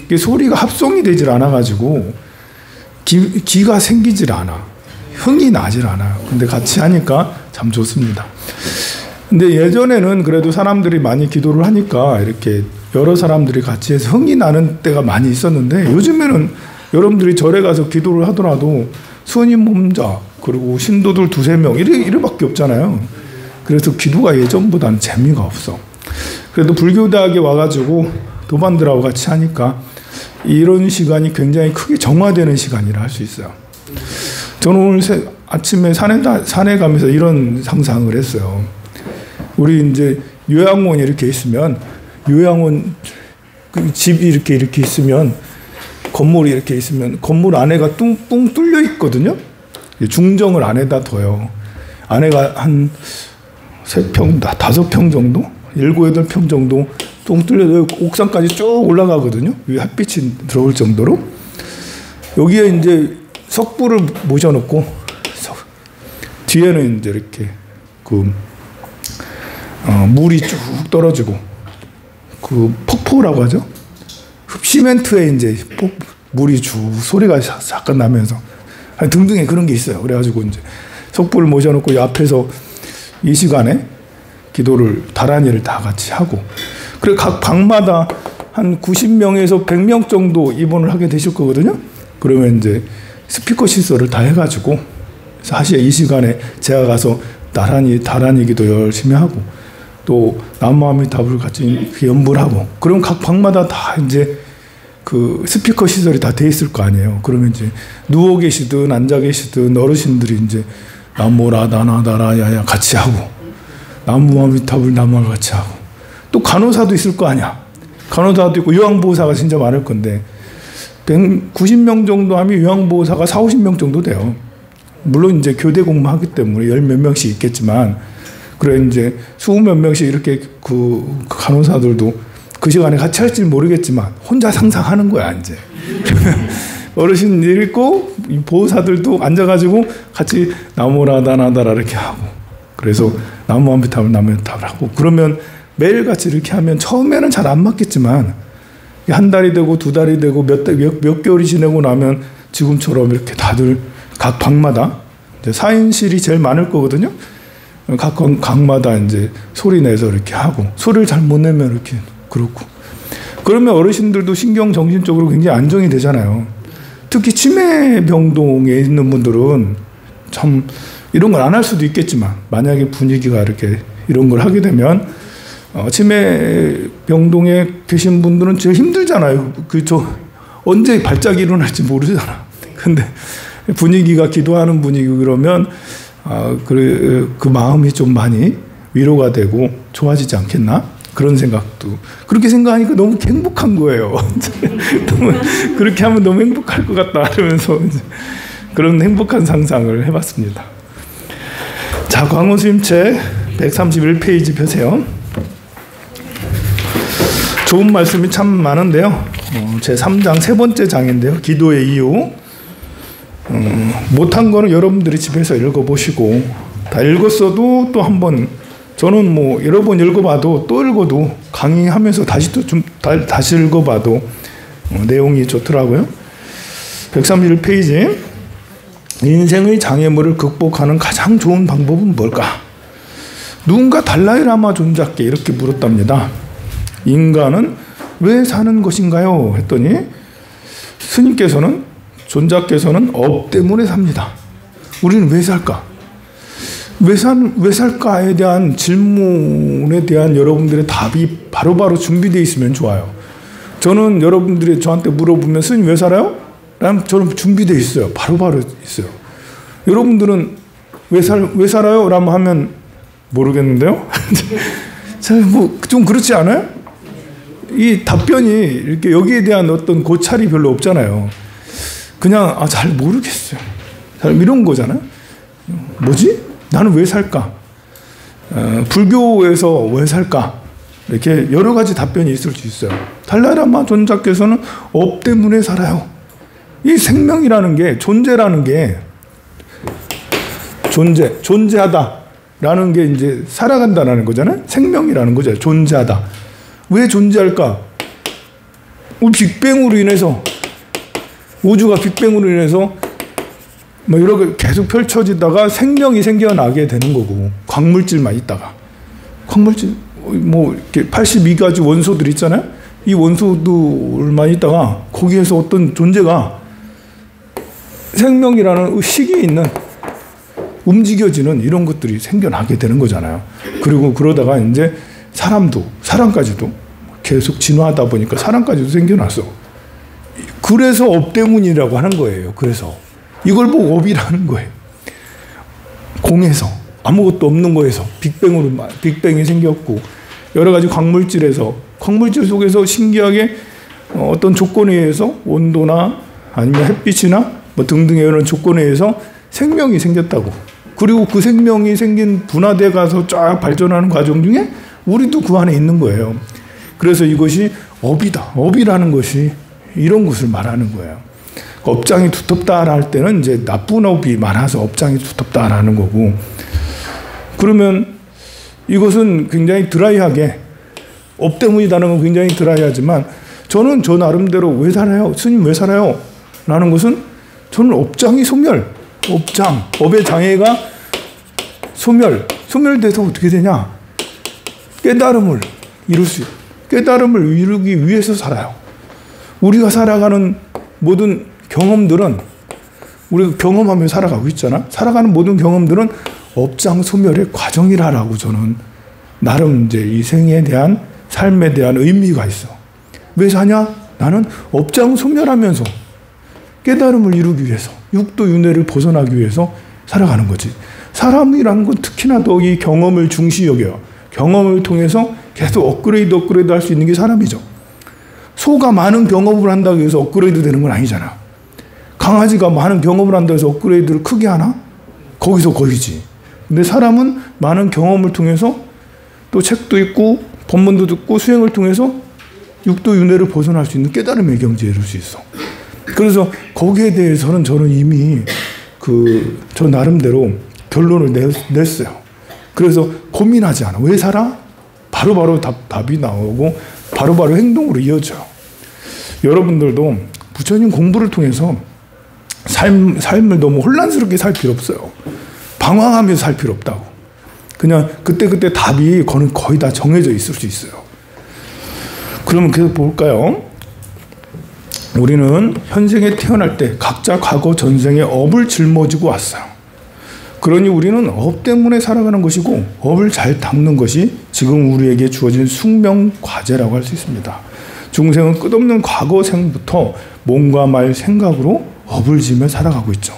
이게 소리가 합성이 되질 않아가지고 기가 생기질 않아. 흥이 나질 않아요. 근데 같이 하니까 참 좋습니다. 근데 예전에는 그래도 사람들이 많이 기도를 하니까 이렇게 여러 사람들이 같이 해서 흥이 나는 때가 많이 있었는데, 요즘에는 여러분들이 절에 가서 기도를 하더라도 스님 몸자 그리고 신도들 2-3명 이래밖에 없잖아요. 그래서 기도가 예전보다는 재미가 없어. 그래도 불교대학에 와가지고 도반들하고 같이 하니까 이런 시간이 굉장히 크게 정화되는 시간이라 할 수 있어요. 저는 오늘 아침에 산에 가면서 이런 상상을 했어요. 우리 이제 요양원 이렇게 있으면, 요양원 그 집이 이렇게 있으면, 건물이 이렇게 있으면 건물 안에가 뚱뚱 뚫려 있거든요. 중정을 안에다 둬요. 안에가 한 3평, 5평 정도? 7, 8평 정도 뚱 뚫려 옥상까지 쭉 올라가거든요. 위에 햇빛이 들어올 정도로. 여기에 이제 석불을 모셔놓고 뒤에는 이제 이렇게 물이 쭉 떨어지고 그 폭포라고 하죠. 시멘트에 이제 물이 쭉 소리가 잠깐 나면서 등등의 그런 게 있어요. 그래가지고 이제 석불을 모셔놓고 이 앞에서 이 시간에 기도를 다란이를 다 같이 하고, 그리고 각 방마다 한 90명에서 100명 정도 입원을 하게 되실 거거든요. 그러면 이제 스피커 시설을 다 해가지고 사실 이 시간에 제가 가서 다란이 기도 열심히 하고, 또 남무아미타불 같이 연불 하고, 그럼 각 방마다 다 이제 그 스피커 시설이 다 돼 있을 거 아니에요. 그러면 이제 누워 계시든 앉아 계시든 어르신들이 이제 나모라다나다라야야 같이 하고, 남무아미타불 남무아 같이 하고, 또 간호사도 있을 거 아니야. 간호사도 있고 요양보호사가 진짜 많을 건데 190명 정도 하면 요양보호사가 40-50명 정도 돼요. 물론 이제 교대 근무하기 때문에 10몇 명씩 있겠지만, 그래 이제 20몇 명씩 이렇게 그 간호사들도 그 시간에 같이 할지 모르겠지만 혼자 상상하는 거야 이제. 어르신 있고 보호사들도 앉아가지고 같이 나무라다나다라 이렇게 하고, 그래서 나무한비탑을 하고, 그러면 매일같이 이렇게 하면 처음에는 잘 안 맞겠지만 한 달이 되고 2달이 되고 몇 개월이 지나고 나면 지금처럼 이렇게 다들 각 방마다 이제 4인실이 제일 많을 거거든요. 각 방마다 이제 소리 내서 이렇게 하고, 소리를 잘 못 내면 이렇게 그렇고, 그러면 어르신들도 신경 정신적으로 굉장히 안정이 되잖아요. 특히 치매 병동에 있는 분들은 참 이런 걸 안 할 수도 있겠지만, 만약에 분위기가 이렇게 이런 걸 하게 되면 치매 병동에 계신 분들은 제일 힘들잖아요. 언제 발작이 일어날지 모르잖아. 근데 분위기가 기도하는 분위기고 그러면 그 마음이 좀 많이 위로가 되고 좋아지지 않겠나? 그런 생각도. 그렇게 생각하니까 너무 행복한 거예요. 너무 그렇게 하면 너무 행복할 것 같다 이러면서 그런 행복한 상상을 해봤습니다. 자, 광호스님 책 131페이지 펴세요. 좋은 말씀이 참 많은데요. 제 3장 3번째 장인데요. 기도의 이유. 못한 거는 여러분들이 집에서 읽어보시고, 다 읽었어도 또 한번, 저는 뭐 여러 번 읽어봐도 또 읽어도 강의하면서 다시 읽어봐도 내용이 좋더라고요. 131페이지. 인생의 장애물을 극복하는 가장 좋은 방법은 뭘까? 누군가 달라이라마 존자께 이렇게 물었답니다. 인간은 왜 사는 것인가요? 했더니 스님께서는, 존자께서는 업 때문에 삽니다. 우리는 왜 살까? 왜 살까에 대한 질문에 대한 여러분들의 답이 바로바로 준비되어 있으면 좋아요. 저는 여러분들이 저한테 물어보면 스님 왜 살아요? 라면 저는 준비되어 있어요. 바로바로 있어요. 여러분들은 왜 살아요? 라면 하면 모르겠는데요? 뭐 좀 그렇지 않아요? 이 답변이 이렇게 여기에 대한 어떤 고찰이 별로 없잖아요. 그냥 잘 모르겠어요. 이런 거잖아요. 뭐지? 나는 왜 살까? 불교에서 왜 살까? 이렇게 여러 가지 답변이 있을 수 있어요. 달라이라마 존자께서는 업 때문에 살아요. 이 생명이라는 게, 존재라는 게, 존재하다라는 게 이제 살아간다라는 거잖아요. 생명이라는 거죠. 존재하다. 왜 존재할까? 빅뱅으로 인해서 우주가 빅뱅으로 인해서 뭐 이렇게 계속 펼쳐지다가 생명이 생겨나게 되는 거고 광물질만 있다가 광물질 뭐 이렇게 82가지 원소들 있잖아요. 이 원소들만 있다가 거기에서 어떤 존재가 생명이라는 식이 있는 움직여지는 이런 것들이 생겨나게 되는 거잖아요. 그리고 그러다가 이제 사람까지도 계속 진화하다 보니까 사람까지도 생겨났어. 그래서 업 때문이라고 하는 거예요. 그래서 이걸 보고 업이라는 거예요. 공에서 아무것도 없는 거에서 빅뱅이 생겼고 여러 가지 광물질 속에서 신기하게 어떤 조건에 의해서 온도나 아니면 햇빛이나 뭐 등등의 이런 조건에 의해서 생명이 생겼다고. 그리고 그 생명이 생긴 분화돼 가서 쫙 발전하는 과정 중에 우리도 그 안에 있는 거예요. 그래서 이것이 업이다. 업이라는 것이 이런 것을 말하는 거예요. 업장이 두텁다라 할 때는 이제 나쁜 업이 많아서 업장이 두텁다라는 거고, 그러면 이것은 굉장히 드라이하게 업 때문이라는 건 굉장히 드라이하지만 저는 저 나름대로 왜 살아요? 스님 왜 살아요? 라는 것은 저는 업장이 업의 장애가 소멸돼서 어떻게 되냐? 깨달음을 이루기 위해서 살아요. 우리가 살아가는 모든 경험들은 우리가 경험하며 살아가고 있잖아. 살아가는 모든 경험들은 업장 소멸의 과정이라고 저는 나름 이제 이 생에 대한 삶에 대한 의미가 있어. 왜 사냐? 나는 업장 소멸하면서 깨달음을 이루기 위해서 육도 윤회를 벗어나기 위해서 살아가는 거지. 사람이라는 건 특히나 더 이 경험을 중시 여겨요. 경험을 통해서 계속 업그레이드 할 수 있는 게 사람이죠. 소가 많은 경험을 한다고 해서 업그레이드 되는 건 아니잖아. 강아지가 많은 경험을 한다고 해서 업그레이드를 크게 하나? 거기서 거기지. 근데 사람은 많은 경험을 통해서 또 책도 읽고 법문도 듣고 수행을 통해서 육도 윤회를 벗어날 수 있는 깨달음의 경지에 이룰 수 있어. 그래서 거기에 대해서는 저는 이미 저 나름대로 결론을 냈어요. 그래서 고민하지 않아. 왜 살아? 바로바로 답이 나오고 바로바로 행동으로 이어져요. 여러분들도 부처님 공부를 통해서 삶을 너무 혼란스럽게 살 필요 없어요. 방황하면서 살 필요 없다고. 그냥 그때 답이 거의 다 정해져 있을 수 있어요. 그러면 계속 볼까요? 우리는 현생에 태어날 때 각자 과거 전생의 업을 짊어지고 왔어요. 그러니 우리는 업 때문에 살아가는 것이고 업을 잘 닦는 것이 지금 우리에게 주어진 숙명 과제라고 할 수 있습니다. 중생은 끝없는 과거 생부터 몸과 말, 생각으로 업을 지며 살아가고 있죠.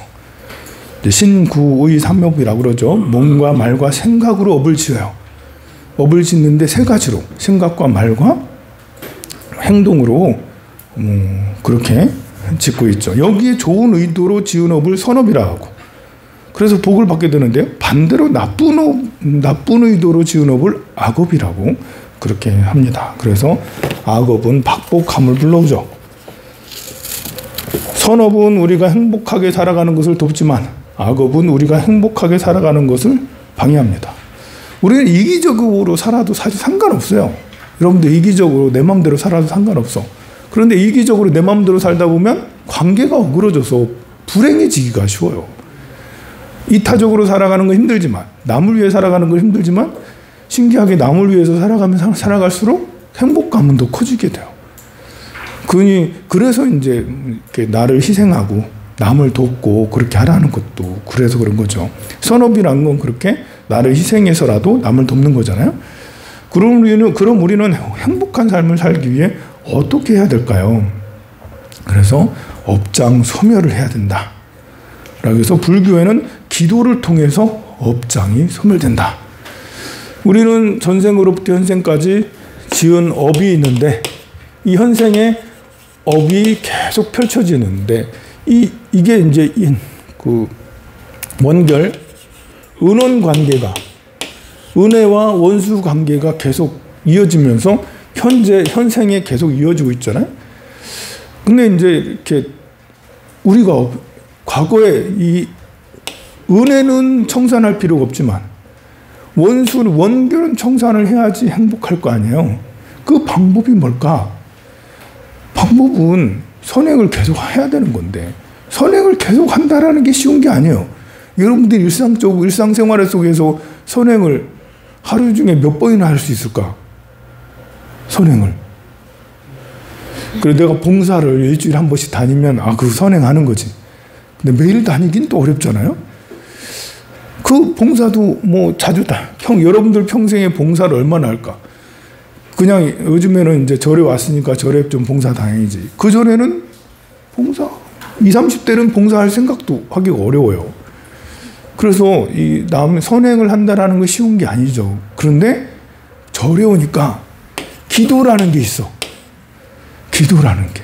신구의 삼업이라고 그러죠. 몸과 말과 생각으로 업을 지어요. 업을 짓는데 세 가지로 생각과 말과 행동으로 그렇게 짓고 있죠. 여기에 좋은 의도로 지은 업을 선업이라고 하고, 그래서 복을 받게 되는데요. 반대로 나쁜 의도로 지은 업을 악업이라고 그렇게 합니다. 그래서 악업은 박복함을 불러오죠. 선업은 우리가 행복하게 살아가는 것을 돕지만 악업은 우리가 행복하게 살아가는 것을 방해합니다. 우리는 이기적으로 살아도 사실 상관없어요. 여러분들 이기적으로 내 마음대로 살아도 상관없어. 그런데 이기적으로 내 마음대로 살다 보면 관계가 어그러져서 불행해지기가 쉬워요. 이타적으로 살아가는 건 힘들지만, 남을 위해 살아가는 건 힘들지만 신기하게 남을 위해서 살아갈수록 행복감은 더 커지게 돼요. 그래서 이제 이렇게 나를 희생하고 남을 돕고 그렇게 하라는 것도 그래서 그런 거죠. 선업이라는 건 그렇게 나를 희생해서라도 남을 돕는 거잖아요. 그럼 우리는 행복한 삶을 살기 위해 어떻게 해야 될까요? 그래서 업장 소멸을 해야 된다. 그래서 불교에는 기도를 통해서 업장이 소멸된다. 우리는 전생으로부터 현생까지 지은 업이 있는데 이 현생에 업이 계속 펼쳐지는데 이게 이제 그 원결 은원 관계가, 은혜와 원수 관계가 계속 이어지면서 현생에 계속 이어지고 있잖아요. 근데 이제 이렇게 우리가 과거에 이 은혜는 청산할 필요가 없지만 원결은 청산을 해야지 행복할 거 아니에요. 그 방법이 뭘까? 방법은 선행을 계속 해야 되는 건데 선행을 계속 한다라는 게 쉬운 게 아니에요. 여러분들이 일상생활 속에서 선행을 하루 중에 몇 번이나 할 수 있을까? 선행을. 그래 내가 봉사를 일주일에 한 번씩 다니면 그 선행하는 거지. 근데 매일 다니긴 또 어렵잖아요. 그 봉사도 뭐 자주 여러분들 평생에 봉사를 얼마나 할까? 그냥 요즘에는 이제 절에 왔으니까 절에 좀 봉사 다행이지. 그 전에는 봉사 20, 30대는 봉사할 생각도 하기가 어려워요. 그래서 이 선행을 한다라는 건 쉬운 게 아니죠. 그런데 절에 오니까 기도라는 게 있어. 기도라는 게.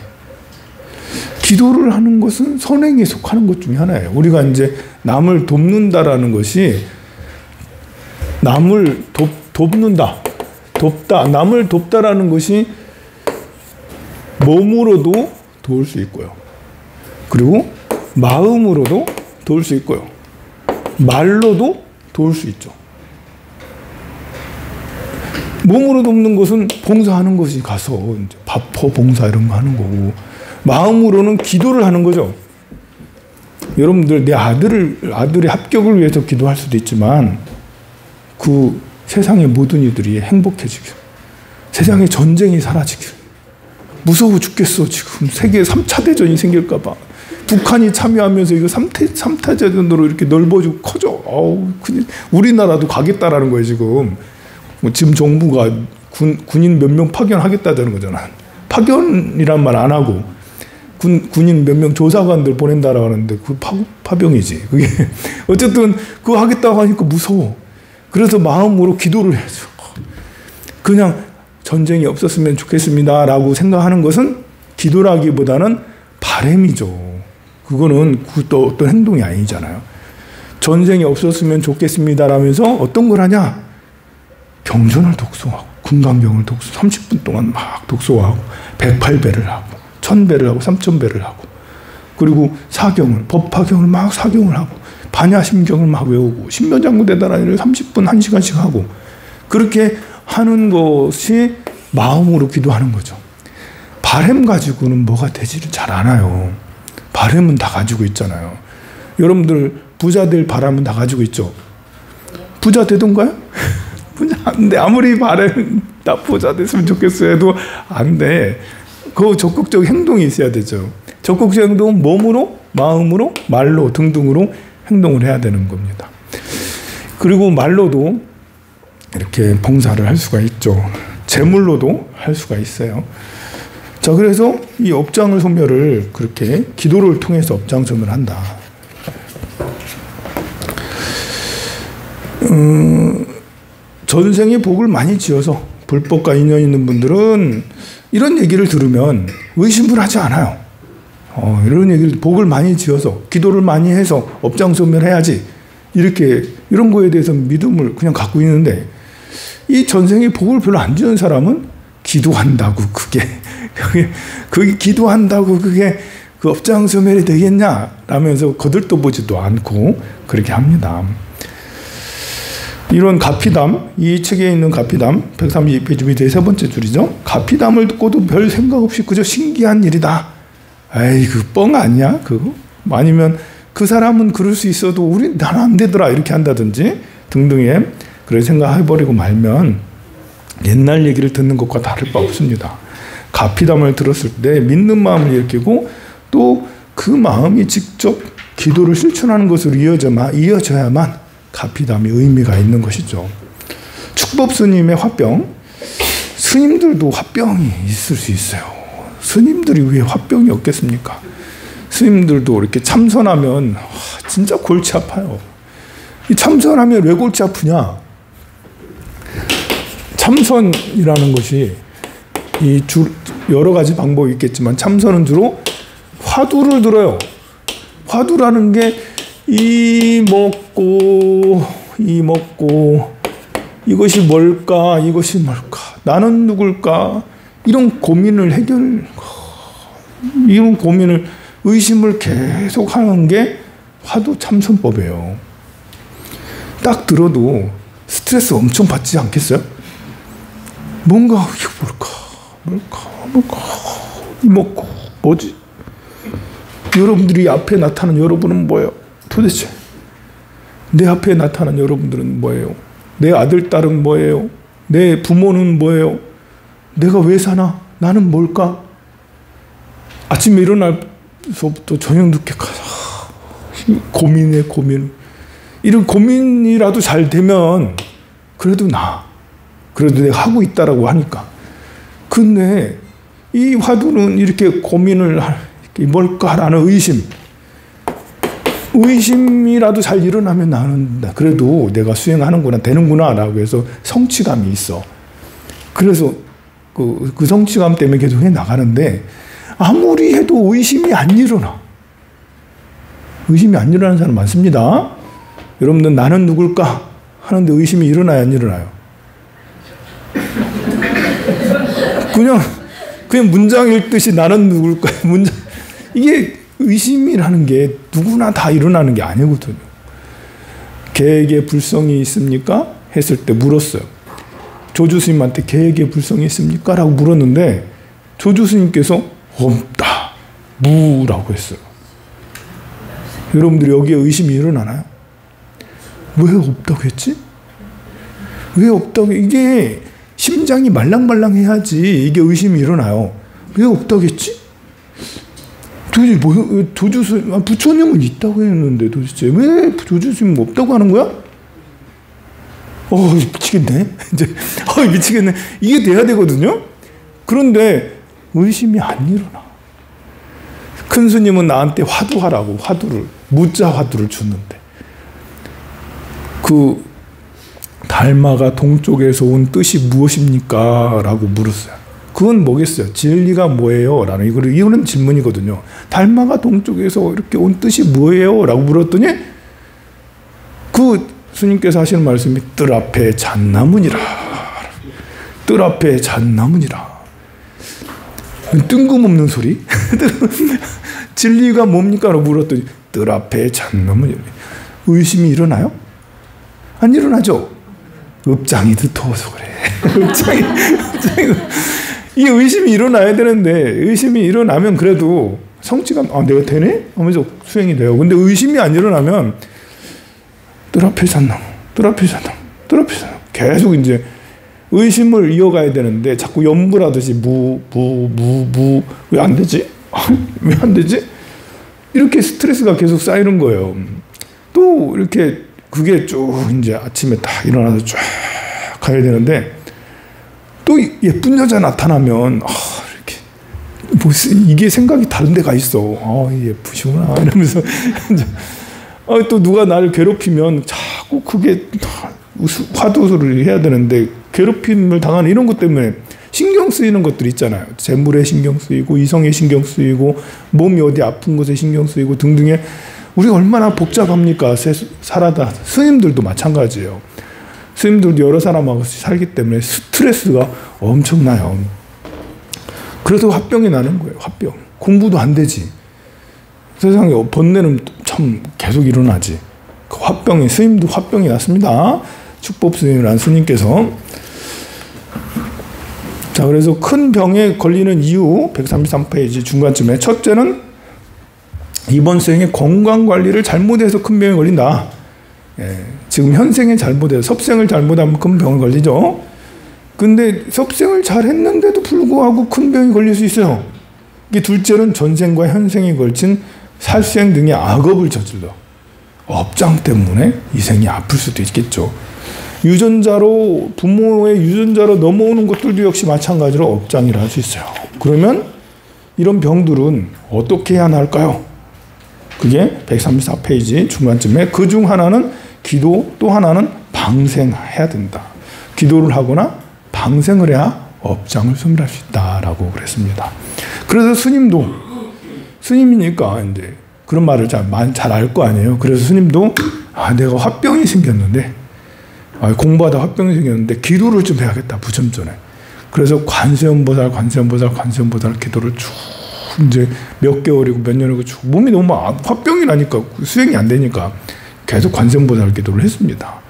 기도를 하는 것은 선행에 속하는 것 중에 하나예요. 우리가 이제 남을 돕는다라는 것이 남을 돕다. 남을 돕다라는 것이 몸으로도 도울 수 있고요. 그리고 마음으로도 도울 수 있고요. 말로도 도울 수 있죠. 몸으로 돕는 것은 봉사하는 것이 가서 이제 밥퍼 봉사 이런 거 하는 거고, 마음으로는 기도를 하는 거죠. 여러분들 내 아들의 합격을 위해서 기도할 수도 있지만 그 세상의 모든 이들이 행복해지길, 세상의 전쟁이 사라지길. 무서워 죽겠어. 지금 세계 3차 대전이 생길까 봐. 북한이 참여하면서 이거 3차 대전으로 이렇게 넓어지고 커져. 우리나라도 가겠다라는 거예요, 지금. 지금 정부가 군인 몇 명 파견하겠다는 거잖아. 파견이란 말 안 하고 군인 몇 명 조사관들 보낸다라고 하는데 그 파병이지. 그게 어쨌든 그거 하겠다고 하니까 무서워. 그래서 마음으로 기도를 해줘. 그냥 전쟁이 없었으면 좋겠습니다라고 생각하는 것은 기도라기보다는 바람이죠. 그거는 또 어떤 행동이 아니잖아요. 전쟁이 없었으면 좋겠습니다라면서 어떤 걸 하냐? 경전을 독송하고 금강경을 30분 동안 막 독송하고 108배를 하고 1000배를 하고 3000배를 하고, 그리고 사경을 법화경을 막 사경을 하고 반야심경을 막 외우고 신묘장구대단하니를 30분 1시간씩 하고, 그렇게 하는 것이 마음으로 기도하는 거죠. 바람 가지고는 뭐가 되지를 잘 않아요. 바람은 다 가지고 있잖아요. 여러분들 부자 될 바람은 다 가지고 있죠. 부자 되던가요? 부자 안 돼. 아무리 바람 나 부자 됐으면 좋겠어 해도 안 돼. 그 적극적 행동이 있어야 되죠. 적극적 행동은 몸으로, 마음으로, 말로 등등으로 행동을 해야 되는 겁니다. 그리고 말로도 이렇게 봉사를 할 수가 있죠. 재물로도 할 수가 있어요. 자, 그래서 이 업장을 소멸을 그렇게 기도를 통해서 업장 소멸을 한다. 전생에 복을 많이 지어서 불법과 인연 있는 분들은 이런 얘기를 들으면 의심을 하지 않아요. 이런 얘기를 복을 많이 지어서 기도를 많이 해서 업장 소멸해야지, 이렇게 이런 거에 대해서 믿음을 그냥 갖고 있는데, 이 전생에 복을 별로 안 지은 사람은 기도한다고 그게 기도한다고 그게 그 업장 소멸이 되겠냐 라면서 거들떠보지도 않고 그렇게 합니다. 이런 가피담, 이 책에 있는 가피담 132페이지 밑에 세 번째 줄이죠. 가피담을 듣고도 별 생각 없이 그저 신기한 일이다. 에이, 그 뻥 아니야 그거? 아니면 그 사람은 그럴 수 있어도 나는 안 되더라 이렇게 한다든지 등등의 그런 생각해버리고 말면 옛날 얘기를 듣는 것과 다를 바 없습니다. 가피담을 들었을 때 믿는 마음을 일으키고 또 그 마음이 직접 기도를 실천하는 것으로 이어져야만 가피담이 의미가 있는 것이죠. 축법 스님의 화병, 스님들도 화병이 있을 수 있어요. 스님들이 왜 화병이 없겠습니까? 스님들도 이렇게 참선하면 진짜 골치 아파요. 이 참선하면 왜 골치 아프냐? 참선이라는 것이 여러 가지 방법이 있겠지만 참선은 주로 화두를 들어요. 화두라는 게 이 먹고 이것이 뭘까, 이것이 뭘까, 나는 누굴까, 이런 고민을 이런 고민을 의심을 계속 하는 게 화두 참선법이에요. 딱 들어도 스트레스 엄청 받지 않겠어요? 뭔가 이거 뭘까 이먹고 뭐지? 여러분들이 앞에 나타난 여러분은 뭐예요? 도대체 내 앞에 나타난 여러분들은 뭐예요? 내 아들, 딸은 뭐예요? 내 부모는 뭐예요? 내가 왜 사나? 나는 뭘까? 아침에 일어나서부터 저녁 늦게까지 고민해, 고민. 이런 고민이라도 잘 되면 그래도 그래도 내가 하고 있다라고 하니까. 근데 이 화두는 이렇게 고민을 뭘까라는 의심이라도 잘 일어나면 나는 그래도 내가 수행하는구나, 되는구나 라고 해서 성취감이 있어. 그래서 그 성취감 때문에 계속 해 나가는데 아무리 해도 의심이 안 일어나. 의심이 안 일어나는 사람 많습니다. 여러분들 나는 누굴까 하는데 의심이 일어나요, 안 일어나요? 그냥 문장 읽듯이 나는 누굴까 문장. 이게 의심이라는 게 누구나 다 일어나는 게 아니거든요. 계획에 불성이 있습니까? 했을 때 물었어요. 조주 스님한테 계획에 불성이 있습니까? 라고 물었는데 조주 스님께서 없다, 무라고 했어요. 여러분들이 여기에 의심이 일어나나요? 왜 없다고 했지? 왜 없다고? 이게 심장이 말랑말랑해야지 이게 의심이 일어나요. 왜 없다고 했지? 도대체 조주스님, 부처님은 있다고 했는데 도대체 왜 조주스님 없다고 하는 거야? 미치겠네. 이제 미치겠네. 이게 돼야 되거든요. 그런데 의심이 안 일어나. 큰 스님은 나한테 화두하라고 무자 화두를 줬는데 그 달마가 동쪽에서 온 뜻이 무엇입니까? 라고 물었어요. 그건 뭐겠어요? 진리가 뭐예요? 라는 이거는 질문이거든요. 달마가 동쪽에서 이렇게 온 뜻이 뭐예요? 라고 물었더니 그 스님께서 하시는 말씀이 뜰 앞에 잣나무니라. 뜰 앞에 잣나무니라. 뜬금없는 소리? 진리가 뭡니까? 라고 물었더니 뜰 앞에 잣나무니라. 의심이 일어나요? 안 일어나죠? 업장이 두터워서 그래. 업장이 이게 의심이 일어나야 되는데 의심이 일어나면 그래도 성취감 내가 되네? 하면서 수행이 돼요. 근데 의심이 안 일어나면 뜰 앞에 잣나무, 뜰 앞에 잣나무, 뜰 앞에 잣나무 계속 이제 의심을 이어가야 되는데 자꾸 염불하듯이 왜 안 되지? 왜 안 되지? 이렇게 스트레스가 계속 쌓이는 거예요. 또 이렇게 그게 쭉 이제 아침에 딱 일어나서 쫙 가야 되는데 또 예쁜 여자 나타나면 이렇게 이게 생각이 다른 데가 있어. 예쁘시구나 이러면서 또 누가 나를 괴롭히면 자꾸 그게 화두를 해야 되는데 괴롭힘을 당하는 이런 것 때문에 신경 쓰이는 것들 있잖아요. 재물에 신경 쓰이고 이성에 신경 쓰이고 몸이 어디 아픈 곳에 신경 쓰이고 등등의 우리가 얼마나 복잡합니까? 살아다 스님들도 마찬가지예요. 스님들도 여러 사람하고 살기 때문에 스트레스가 엄청나요. 그래서 화병이 나는 거예요. 화병. 공부도 안 되지. 세상에 번뇌는 참 계속 일어나지. 그 화병이 스님도 화병이 났습니다. 축법스님이라는 스님께서 자 그래서 큰 병에 걸리는 이유 133페이지 중간쯤에 첫째는 이번 생에 건강관리를 잘못해서 큰 병에 걸린다. 지금 현생에 잘못해서 섭생을 잘못하면 큰 병에 걸리죠. 근데 섭생을 잘했는데도 불구하고 큰 병이 걸릴 수 있어요. 이게 둘째는 전생과 현생에 걸친 살생 등의 악업을 저질러 업장 때문에 이 생이 아플 수도 있겠죠. 유전자로 부모의 유전자로 넘어오는 것들도 역시 마찬가지로 업장이라 할 수 있어요. 그러면 이런 병들은 어떻게 해야 할까요? 그게 134페이지 중간쯤에 그중 하나는 기도 또 하나는 방생해야 된다. 기도를 하거나 방생을 해야 업장을 소멸할 수 있다라고 그랬습니다. 그래서 스님이니까 이제 그런 말을 잘 알 거 아니에요. 그래서 스님도 내가 화병이 생겼는데 공부하다 화병이 생겼는데 기도를 좀 해야겠다 부처전에. 그래서 관세음보살 기도를 쭉 이제 몇 개월이고 몇 년이고 쭉 몸이 너무 화병이 나니까 수행이 안 되니까 계속 관세음보살 기도를 했습니다.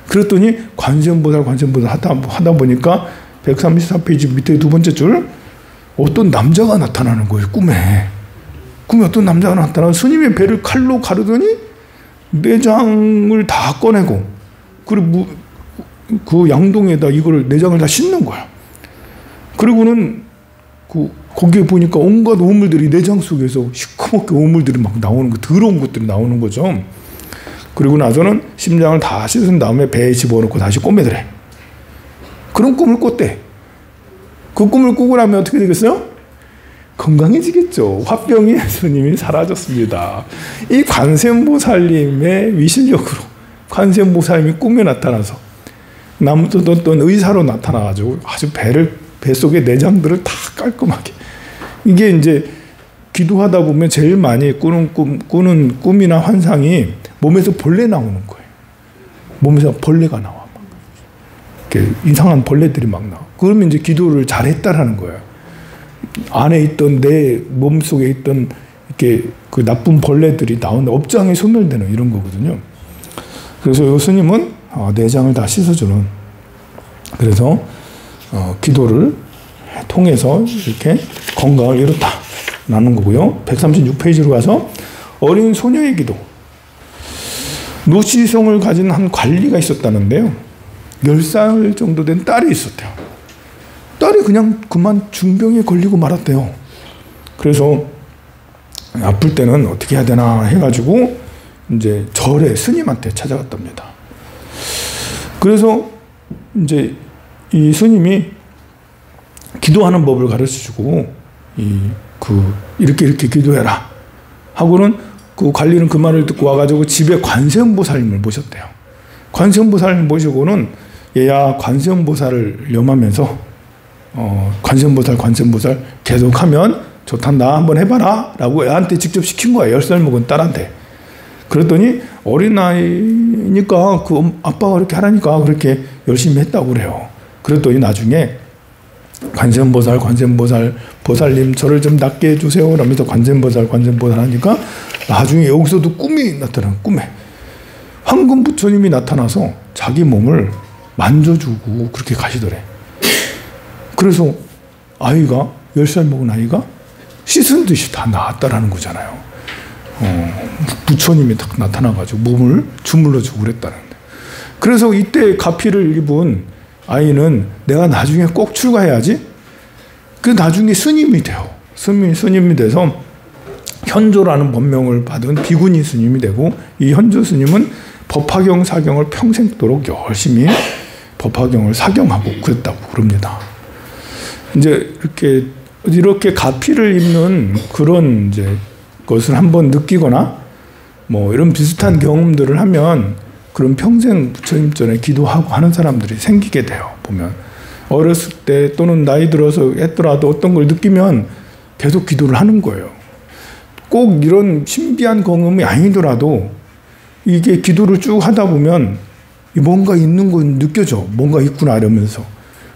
그랬더니 관세음보살 하다 보니까 134페이지 밑에 두 번째 줄 어떤 남자가 나타나는 거예요. 꿈에 어떤 남자가 나타나서 스님의 배를 칼로 가르더니 내장을 다 꺼내고 그리고 그 양동에다 이걸 내장을 다 씻는 거야. 그리고는 거기에 보니까 온갖 오물들이 내장 속에서 시커멓게 오물들이 막 나오는 거, 더러운 것들이 나오는 거죠. 그리고 나서는 심장을 다 씻은 다음에 배에 집어넣고 다시 꼬매더래. 그런 꿈을 꿨대. 그 꿈을 꾸고 나면 어떻게 되겠어요? 건강해지겠죠. 화병이 스님이 사라졌습니다. 이 관세음보살님의 위실력으로 관세음보살님이 꿈에 나타나서 어떤 의사로 나타나가지고 아주 뱃속의 내장들을 다 깔끔하게. 이게 이제 기도하다 보면 제일 많이 꾸는 꿈이나 환상이 몸에서 벌레 나오는 거예요. 몸에서 벌레가 나와. 이렇게 이상한 벌레들이 막 나와. 그러면 이제 기도를 잘했다라는 거예요. 안에 있던 내 몸속에 있던 이렇게 그 나쁜 벌레들이 나오는데 업장이 소멸되는 이런 거거든요. 그래서 이 스님은 내장을 다 씻어주는, 그래서 기도를 통해서 이렇게 건강을 이뤘다라는 거고요. 136페이지로 가서 어린 소녀의 기도. 노시성을 가진 한 관리가 있었다는데요. 10살 정도 된 딸이 있었대요. 딸이 그냥 그만 중병에 걸리고 말았대요. 그래서 아플 때는 어떻게 해야 되나 해가지고 이제 절에 스님한테 찾아갔답니다. 그래서 이제 이 스님이 기도하는 법을 가르쳐주고 이렇게 기도해라 하고는 그 관리는 그 말을 듣고 와가지고 집에 관세음보살님을 모셨대요. 관세음보살님 모시고는 얘야 관세음보살을 염하면서 관세음보살 계속하면 좋단다, 한번 해봐라 라고 애한테 직접 시킨 거야. 10살 먹은 딸한테. 그랬더니 어린아이니까 그 아빠가 그렇게 하라니까 그렇게 열심히 했다고 그래요. 그랬더니 나중에 보살님 저를 좀 낫게 해주세요 라면서 관세음보살 하니까 나중에 여기서도 꿈이 나타나는, 꿈에 황금 부처님이 나타나서 자기 몸을 만져주고 그렇게 가시더래. 그래서 아이가 10살 먹은 아이가 씻은 듯이 다 나았다라는 거잖아요. 부처님이 딱 나타나가지고 몸을 주물러주고 그랬다는데. 그래서 이때 가피를 입은 아이는 내가 나중에 꼭 출가해야지. 그 나중에 스님이 돼요. 스님이 돼서 현조라는 법명을 받은 비구니 스님이 되고, 이 현조 스님은 법화경 사경을 평생도록 열심히 법화경을 사경하고 그랬다고 그럽니다. 이제 이렇게 가피를 입는 그런 이제 것을 한번 느끼거나 뭐 이런 비슷한 경험들을 하면 그런 평생 부처님 전에 기도하고 하는 사람들이 생기게 돼요. 보면 어렸을 때 또는 나이 들어서 했더라도 어떤 걸 느끼면 계속 기도를 하는 거예요. 꼭 이런 신비한 경험이 아니더라도 이게 기도를 쭉 하다 보면 뭔가 있는 건 느껴져. 뭔가 있구나 이러면서.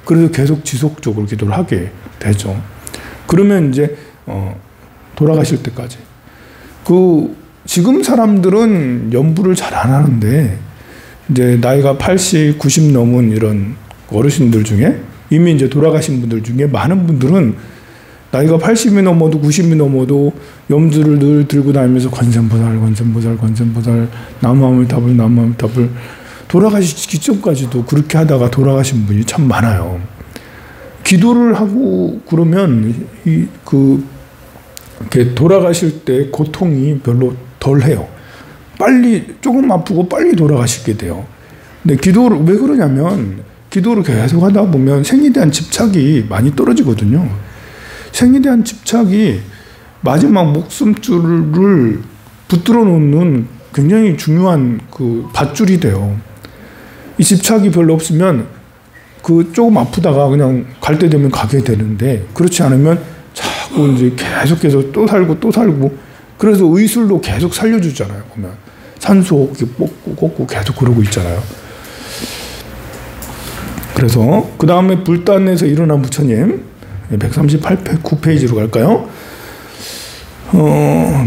그래서 계속 지속적으로 기도를 하게 되죠. 그러면 이제 돌아가실 때까지. 지금 사람들은 연부를 잘 안 하는데 이제 나이가 80, 90 넘은 이런 어르신들 중에 이미 이제 돌아가신 분들 중에 많은 분들은 나이가 80이 넘어도 90이 넘어도 염주를 늘 들고 다니면서 관세음보살 나무아미타불 돌아가시기 전까지도 그렇게 하다가 돌아가신 분이 참 많아요. 기도를 하고 그러면 이렇게 돌아가실 때 고통이 별로 덜해요. 빨리 조금 아프고 빨리 돌아가시게 돼요. 근데 기도를 왜 그러냐면 기도를 계속 하다 보면 생에 대한 집착이 많이 떨어지거든요. 생에 대한 집착이 마지막 목숨줄을 붙들어 놓는 굉장히 중요한 그 밧줄이 돼요. 이 집착이 별로 없으면 조금 아프다가 그냥 갈 때 되면 가게 되는데, 그렇지 않으면 자꾸 이제 계속해서 또 살고 그래서 의술로 계속 살려주잖아요. 보면 산소 꽂고 계속 그러고 있잖아요. 그래서 그 다음에 불단에서 일어난 부처님 138-9페이지로 갈까요?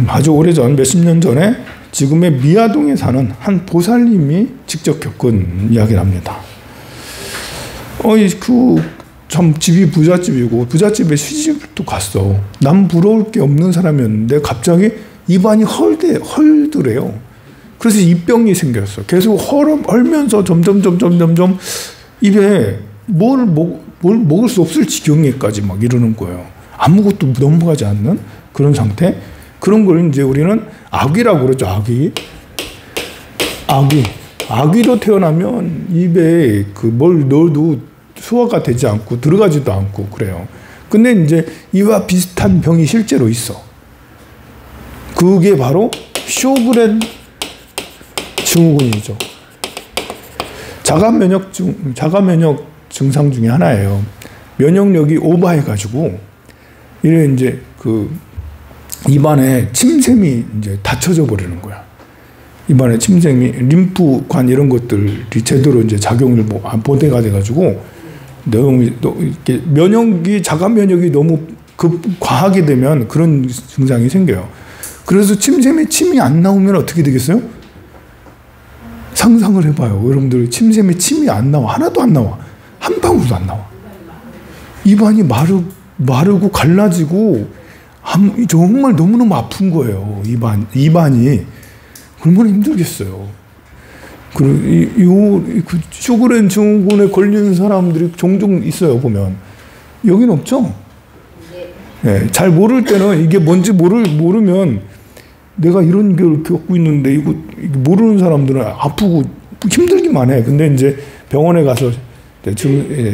아주 오래전 몇십 년 전에 지금의 미아동에 사는 한 보살님이 직접 겪은 이야기를 합니다. 참 집이 부잣집이고 부잣집에 시집도 갔어. 남 부러울 게 없는 사람이었는데 갑자기 입안이 헐더래요. 그래서 입병이 생겼어. 계속 헐면서 점점 입에 뭘 먹을 수 없을 지경에까지 막 이러는 거예요. 아무것도 넘어가지 않는 그런 상태. 그런 걸 이제 우리는 아기라고 그러죠. 아기로 태어나면 입에 그 뭘 넣어도 소화가 되지 않고 들어가지도 않고 그래요. 근데 이제 이와 비슷한 병이 실제로 있어. 그게 바로 쇼그렌 증후군이죠. 자가면역 증상 중에 하나예요. 면역력이 오버해가지고 이래 이제 그 입안에 침샘이 이제 닫혀져 버리는 거야. 입안에 침샘이 림프관 이런 것들이 제대로 이제 작용을 안 보대가 돼가지고 너무 이렇게 자가 면역이 너무 과하게 되면 그런 증상이 생겨요. 그래서 침이 안 나오면 어떻게 되겠어요? 상상을 해봐요. 여러분들 침샘에 침이 안 나와. 하나도 안 나와. 한 방울도 안 나와. 입안이 마르고 갈라지고 정말 너무너무 아픈 거예요. 입안이. 얼마나 힘들겠어요. 그리고 쇼그렌 증후군에 걸리는 사람들이 종종 있어요. 보면 여기는 없죠. 네, 잘 모를 때는 이게 뭔지 모르면 내가 이런 걸 겪고 있는데 이거 모르는 사람들은 아프고 힘들기만 해. 근데 이제 병원에 가서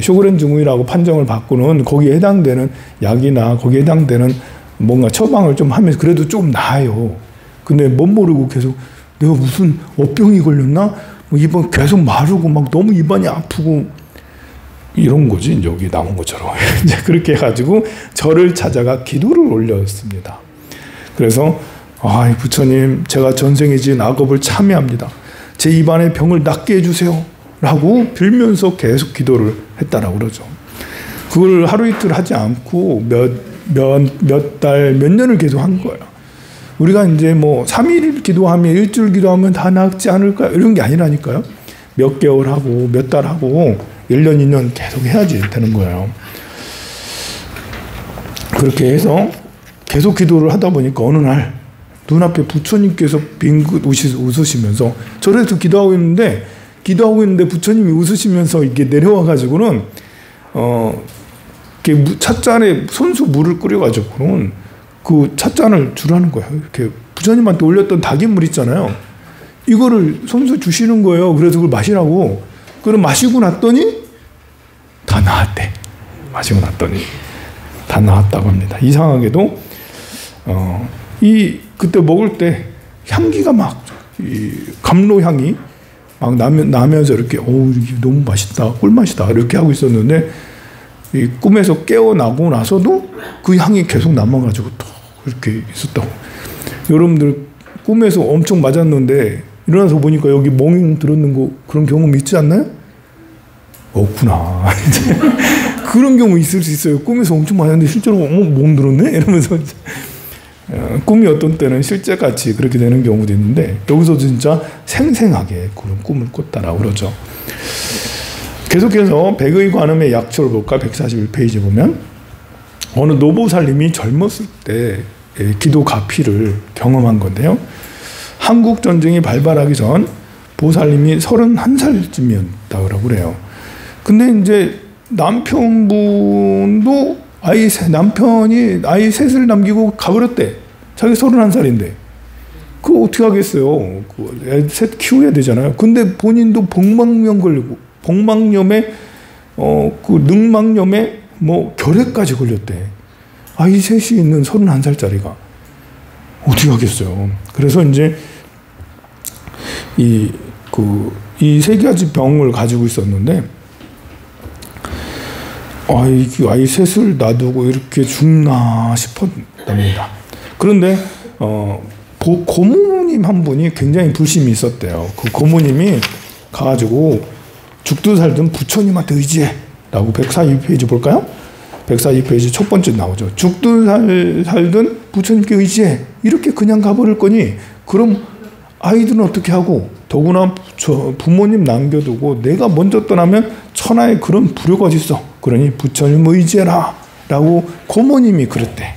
쇼그렌 증후군이라고 판정을 받고는 거기에 해당되는 약이나 거기에 해당되는 뭔가 처방을 좀 하면서 그래도 좀 나아요. 근데 못 모르고 계속 내가 무슨 어병이 걸렸나? 입안 계속 마르고 막 너무 입안이 아프고 이런 거지. 여기 나온 것처럼. 이제 그렇게 해가지고 저를 찾아가 기도를 올렸습니다. 그래서 부처님, 제가 전생에 지은 악업을 참회합니다. 제 입안의 병을 낫게 해주세요. 라고 빌면서 계속 기도를 했다라고 그러죠. 그걸 하루 이틀 하지 않고 몇 달, 몇 년을 계속 한 거예요. 우리가 이제 3일 기도하면, 일주일 기도하면 다 낫지 않을까? 이런 게 아니라니까요. 몇 개월 하고, 몇 달 하고, 1년, 2년 계속 해야지 되는 거예요. 그렇게 해서 계속 기도를 하다 보니까 어느 날 눈앞에 부처님께서 빙긋 웃으시면서 저래서 기도하고 있는데 부처님이 웃으시면서 이게 내려와가지고는 찻잔에 손수 물을 끓여가지고는 그 찻잔을 주라는 거예요. 이렇게 부처님한테 올렸던 닭인물 있잖아요. 이거를 손수 주시는 거예요. 그래서 그걸 마시라고. 그럼 마시고 났더니 다 나았대. 마시고 났더니 다 나았다고 합니다. 이상하게도 그때 먹을 때 향기가 막 감로 향이 막 나면서 이렇게 이게 너무 맛있다, 꿀맛이다 이렇게 하고 있었는데 이 꿈에서 깨어나고 나서도 그 향이 계속 남아가지고 또 이렇게 있었다고. 여러분들 꿈에서 엄청 맞았는데 일어나서 보니까 여기 멍 들었는 거 그런 경험 있지 않나요? 없구나. 그런 경우 있을 수 있어요. 꿈에서 엄청 맞았는데 실제로 멍 들었네? 이러면서 꿈이 어떤 때는 실제같이 그렇게 되는 경우도 있는데 여기서 진짜 생생하게 그런 꿈을 꿨다라고 그러죠. 계속해서 백의 관음의 약초를 볼까? 141페이지 보면 어느 노보살님이 젊었을 때 기도 가피를 경험한 건데요. 한국 전쟁이 발발하기 전 보살님이 31살쯤이었다고 그래요. 근데 이제 남편분도 남편이 아이 셋을 남기고 가버렸대. 자기 31살인데. 그거 어떻게 하겠어요? 애 셋 키워야 되잖아요. 근데 본인도 복막염 걸리고, 복막염에, 늑막염에 결핵까지 걸렸대. 아이 셋이 있는 31살짜리가. 어떻게 하겠어요? 그래서 이제, 이 세 가지 병을 가지고 있었는데, 아이 셋을 놔두고 이렇게 죽나 싶었답니다. 그런데 고모님 한 분이 굉장히 불심이 있었대요. 그 고모님이 가가지고 죽든 살든 부처님한테 의지해라고 142페이지 볼까요? 142페이지 첫 번째 나오죠. 죽든 살든 부처님께 의지해. 이렇게 그냥 가버릴 거니 그럼 아이들은 어떻게 하고 더구나 부모님 남겨두고 내가 먼저 떠나면 천하에 그런 불효가 어딨어. 그러니 부처님 의지해라 라고 고모님이 그랬대.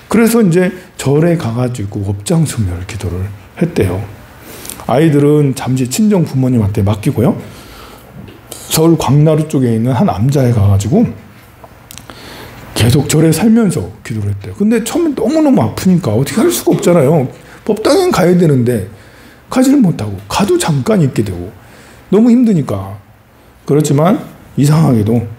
그래서 이제 절에 가가지고 업장수멸 기도를 했대요. 아이들은 잠시 친정 부모님한테 맡기고요. 서울 광나루 쪽에 있는 한 암자에 가가지고 계속 절에 살면서 기도를 했대요. 근데 처음에 너무너무 아프니까 어떻게 할 수가 없잖아요. 법당에 가야 되는데 가지를 못하고 가도 잠깐 있게 되고 너무 힘드니까. 그렇지만 이상하게도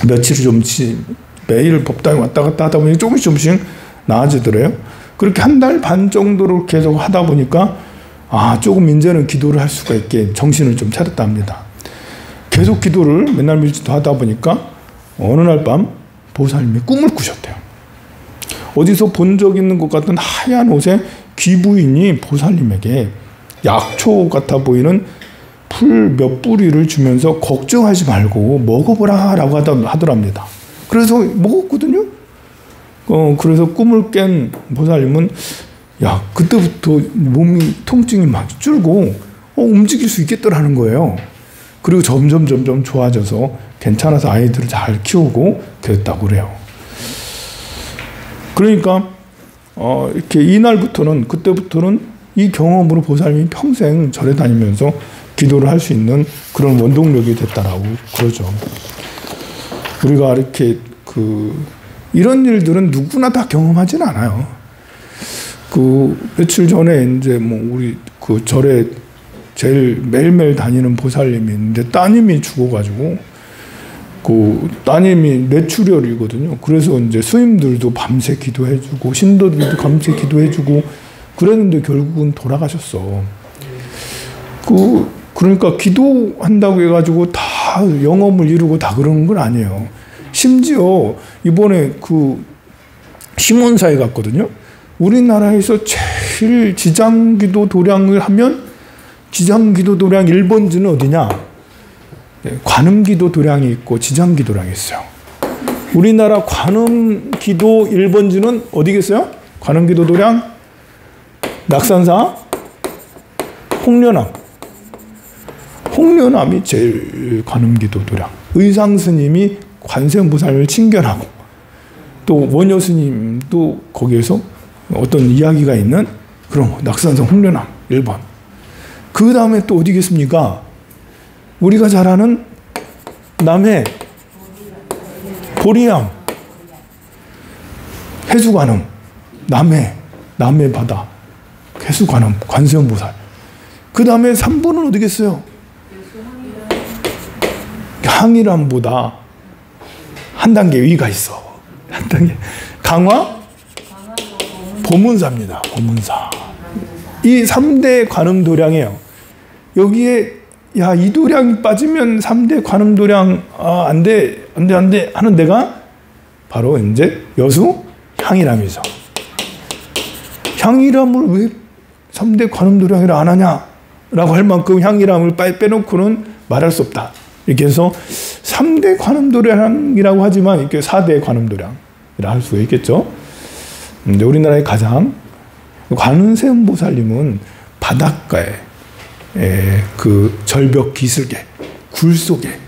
며칠 좀씩 매일 법당에 왔다 갔다 하다 보니 조금씩 나아지더래요. 그렇게 한 달 반 정도를 계속 하다 보니까 조금 이제는 기도를 할 수가 있게 정신을 좀 차렸다 합니다. 계속 기도를 맨날 밀지도 하다 보니까 어느 날 밤 보살님이 꿈을 꾸셨대요. 어디서 본 적 있는 것 같은 하얀 옷에 귀부인이 보살님에게 약초 같아 보이는 풀 몇 뿌리를 주면서 걱정하지 말고 먹어보라 라고 하더랍니다. 그래서 먹었거든요. 그래서 꿈을 깬 보살님은 그때부터 몸이 통증이 막 줄고 움직일 수 있겠더라는 거예요. 그리고 점점 좋아져서 괜찮아서 아이들을 잘 키우고 그랬다고 그래요. 그러니까 이렇게 이날부터는 그때부터는 이 경험으로 보살님이 평생 절에 다니면서 기도를 할 수 있는 그런 원동력이 됐다라고 그러죠. 우리가 이렇게 이런 일들은 누구나 다 경험하지는 않아요. 며칠 전에 이제 우리 절에 제일 매일매일 다니는 보살님이 있는데 따님이 죽어가지고 따님이 뇌출혈이거든요. 그래서 이제 스님들도 밤새 기도해주고 신도들도 밤새 기도해주고 그랬는데 결국은 돌아가셨어. 그러니까 기도한다고 해가지고 다 영험을 이루고 다 그러는 건 아니에요. 심지어 이번에 신문사에 갔거든요. 우리나라에서 제일 지장기도 도량을 하면 지장기도 도량 1번지는 어디냐? 관음기도 도량이 있고 지장기도 도량이 있어요. 우리나라 관음기도 1번지는 어디겠어요? 관음기도 도량 낙산사 홍련암이 제일 관음기도 도량. 의상스님이 관세음보살을 친견하고 또 원효스님도 거기에서 어떤 이야기가 있는 그런 낙산사 홍련암 1번. 그 다음에 또 어디겠습니까? 우리가 잘 아는 남해 보리암 해수관음 남해 바다 해수관음 관세음보살. 그 다음에 3번은 어디겠어요? 항일암보다 한 단계 위가 있어. 한 단계. 강화 보문사입니다. 보문사. 이 3대 관음도량이에요. 여기에 이 도량이 빠지면 3대 관음도량 안 돼 하는 데가 바로 이제 여수 향일암이죠. 향일암을 왜 3대 관음도량이라 안 하냐라고 할 만큼 향일암을 빼놓고는 말할 수 없다. 이렇게 해서 3대 관음도량이라고 하지만 이렇게 4대 관음도량이라 할 수가 있겠죠. 우리나라의 가장 관세음보살님은 바닷가에 절벽 기슭에 굴 속에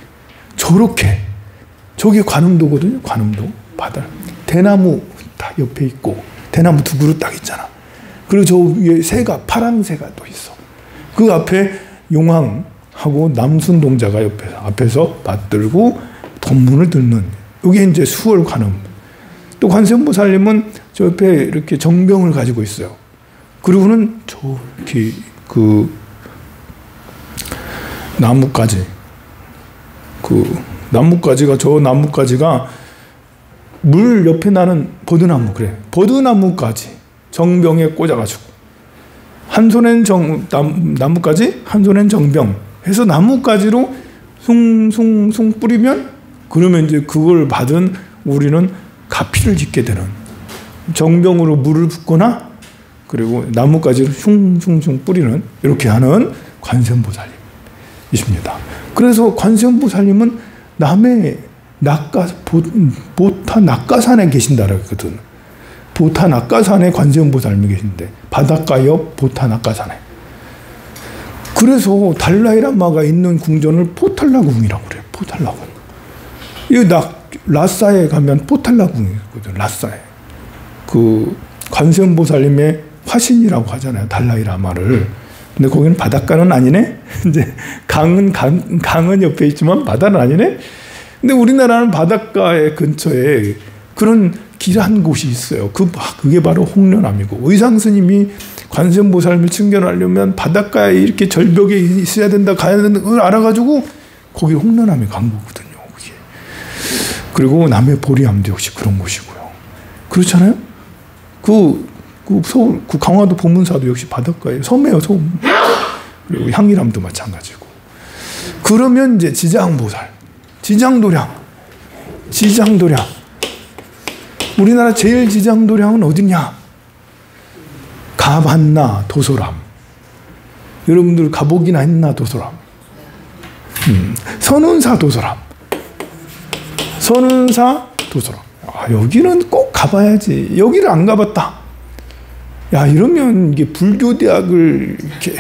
저게 관음도거든요. 관음도 바다. 대나무 딱 옆에 있고 대나무 두 그루 딱 있잖아. 그리고 저 위에 새가 파란 새가 또 있어. 그 앞에 용왕하고 남순동자가 앞에서 받들고 돈문을 들는 이게 이제 수월 관음. 또 관세음보살님은 저 옆에 이렇게 정병을 가지고 있어요. 그리고는 저렇게 저 나뭇가지가 물 옆에 나는 버드나무 그래. 버드나무까지 정병에 꽂아가지고 한 손엔 나뭇가지, 한 손엔 정병 해서 나뭇가지로 숭숭숭 뿌리면 그러면 이제 그걸 받은 우리는 가피를 짓게 되는 정병으로 물을 붓거나 그리고 나뭇가지로 숭숭숭 뿌리는 이렇게 하는 관세음보살님이십니다. 그래서 관세음보살님은 남해 보타 낙가산에 계신다라고 했거든. 보타 낙가산에 관세음보살님이 계신데 바닷가 옆 보타 낙가산에. 그래서 달라이라마가 있는 궁전을 포탈라궁이라고 그래요. 포탈라군. 이 라싸에 가면 포탈라군이 있거든. 라싸에. 그 관세음보살님의 화신이라고 하잖아요. 달라이라마를. 근데 거기는 바닷가는 아니네. 이제 강은 옆에 있지만 바다는 아니네. 근데 우리나라는 바닷가의 근처에 그런 길 한 곳이 있어요. 그게 바로 홍련암이고, 의상 스님이 관세음보살님을 칭견하려면 바닷가에 이렇게 절벽에 있어야 된다, 가야 된다, 그걸 알아가지고 거기 홍련암에 간 거거든요. 그게. 그리고 남해 보리암도 역시 그런 곳이고요. 그렇잖아요? 서울, 강화도 보문사도 역시 바닷가에 섬이에요, 섬. 그리고 향일암도 마찬가지고. 그러면 이제 지장보살, 지장도량. 우리나라 제일 지장도량은 어디냐? 가봤나 도소람. 여러분들 가보긴 했나 도소람. 선운사 도소람. 여기는 꼭 가봐야지. 여기를 안 가봤다. 야, 이러면 이게 불교대학을 이렇게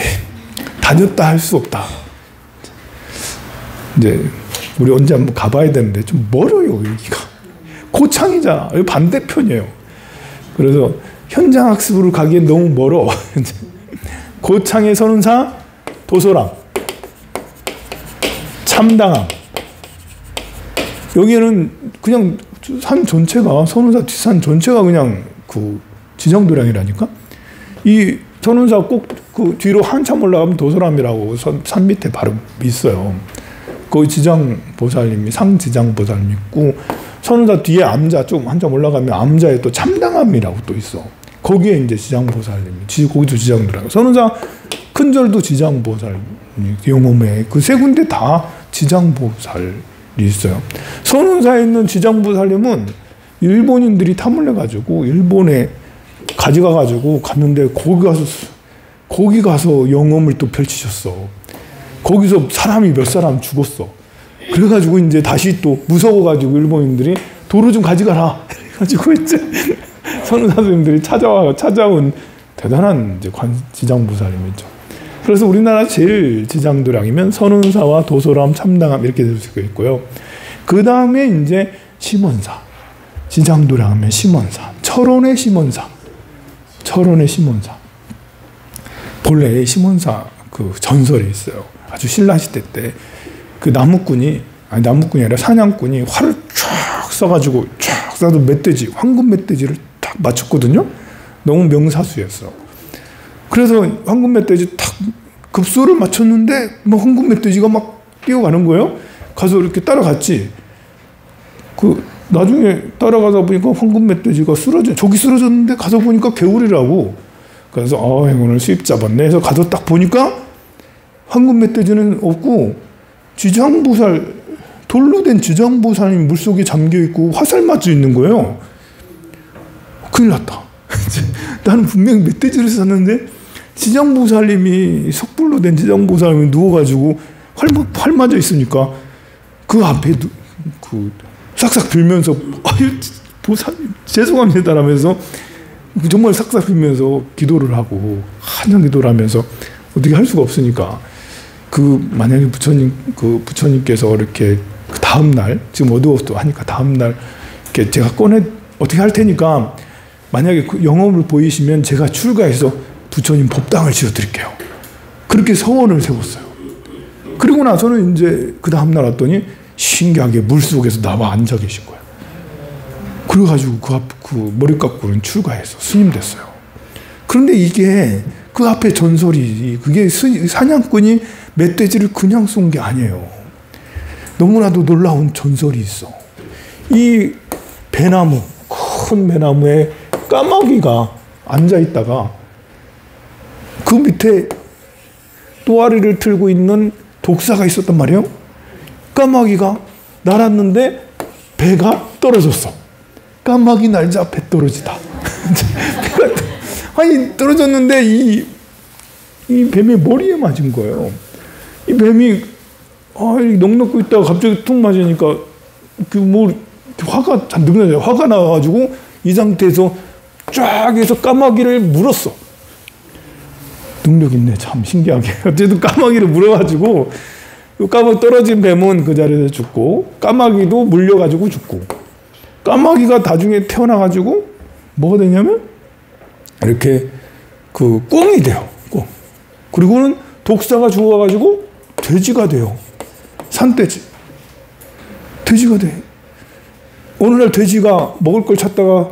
다녔다 할 수 없다. 이제 우리 언제 한번 가봐야 되는데 좀 멀어요, 여기가. 고창이잖아. 여기 반대편이에요. 그래서 현장 학습으로 가기엔 너무 멀어. 고창의 선운사, 도소람, 참당암. 여기는 그냥 산 전체가, 선운사 뒷산 전체가 그냥 그 지정도량이라니까. 이 선운사 꼭 그 뒤로 한참 올라가면 도소람이라고 산 밑에 바로 있어요. 거기 지장보살님이, 상지장보살님 있고, 선운사 뒤에 암자 좀 한참 올라가면 암자에 또 참당암이라고 또 있어. 거기에 이제 지장보살님이, 거기도 지장도량. 선운사 큰절도 지장보살, 영험에 그 세 군데 다 지장보살이 있어요. 선운사에 있는 지장보살님은 일본인들이 탐을 내가지고 일본에 가져가가지고 갔는데 거기 가서 영험을 또 펼치셨어. 거기서 사람이 몇 사람 죽었어. 그래가지고 이제 다시 또 무서워가지고 일본인들이 도로 좀 가져가라. 그래가지고 이제 선운사 선생님들이 찾아온 대단한 이제 지장보살님이죠. 그래서 우리나라 제일 지장도량이면 선운사와 도소람, 참당암 이렇게 될 수 있고요. 그 다음에 이제 심원사. 지장도량 하면 심원사. 철원의 심원사. 본래 심원사 그 전설이 있어요. 아주 신라시대 때 그 나무꾼이 아니라 사냥꾼이 활을 쫙 쏴가지고 쫙 쏴도 멧돼지, 황금 멧돼지를 딱 맞췄거든요. 너무 명사수였어. 그래서 황금 멧돼지 탁 급소를 맞췄는데 뭐 황금 멧돼지가 막 뛰어가는 거예요. 가서 이렇게 따라갔지. 그 나중에 따라가다 보니까 황금 멧돼지가 저기 쓰러졌는데 가서 보니까 개울이라고. 그래서 오늘 수입 잡았네 해서 가서 딱 보니까 황금 멧돼지는 없고 지장보살, 돌로 된 지장보살이 물속에 잠겨있고 화살 맞고 있는 거예요. 큰일 났다. 나는 분명히 멧돼지를 샀는데 지장보살님이, 석불로 된 지장보살님이 누워가지고 활 맞아 있으니까 그 앞에 싹싹 빌면서 보살님 죄송합니다 라면서 정말 싹싹 빌면서 기도를 하고 한참 기도를 하면서 어떻게 할 수가 없으니까 만약에 부처님께서 이렇게 다음 날, 지금 어두워서 하니까 다음 날 이렇게 제가 어떻게 할 테니까 만약에 그 영업을 보이시면 제가 출가해서 부처님 법당을 지어드릴게요. 그렇게 서원을 세웠어요. 그리고 나서는 이제 그 다음 날 왔더니 신기하게 물속에서 나와 앉아 계신 거예요. 그래가지고 그 머리 깎고는 출가해서 스님 됐어요. 그런데 이게 그 앞에 전설이, 그게 사냥꾼이 멧돼지를 그냥 쏜 게 아니에요. 너무나도 놀라운 전설이 있어. 이 배나무, 큰 배나무에 까마귀가 앉아있다가 그 밑에 또아리를 틀고 있는 독사가 있었단 말이에요. 까마귀가 날았는데 배가 떨어졌어. 까마귀 날자 배 떨어지다. 아니 떨어졌는데 이 뱀의 머리에 맞은 거예요. 이 뱀이 넋놓고 있다가 갑자기 툭 맞으니까 화가 잔뜩 나요. 화가 나가지고 이 상태에서 쫙 해서 까마귀를 물었어. 능력 있네, 참 신기하게. 어쨌든 까마귀를 물어가지고 까마귀 떨어진 뱀은 그 자리에서 죽고 까마귀도 물려가지고 죽고 까마귀가 나중에 태어나가지고 뭐가 되냐면 이렇게 그 꿩이 돼요. 꿩. 그리고는 독사가 죽어가지고 돼지가 돼요. 산돼지. 돼지가 돼. 어느 날 돼지가 먹을 걸 찾다가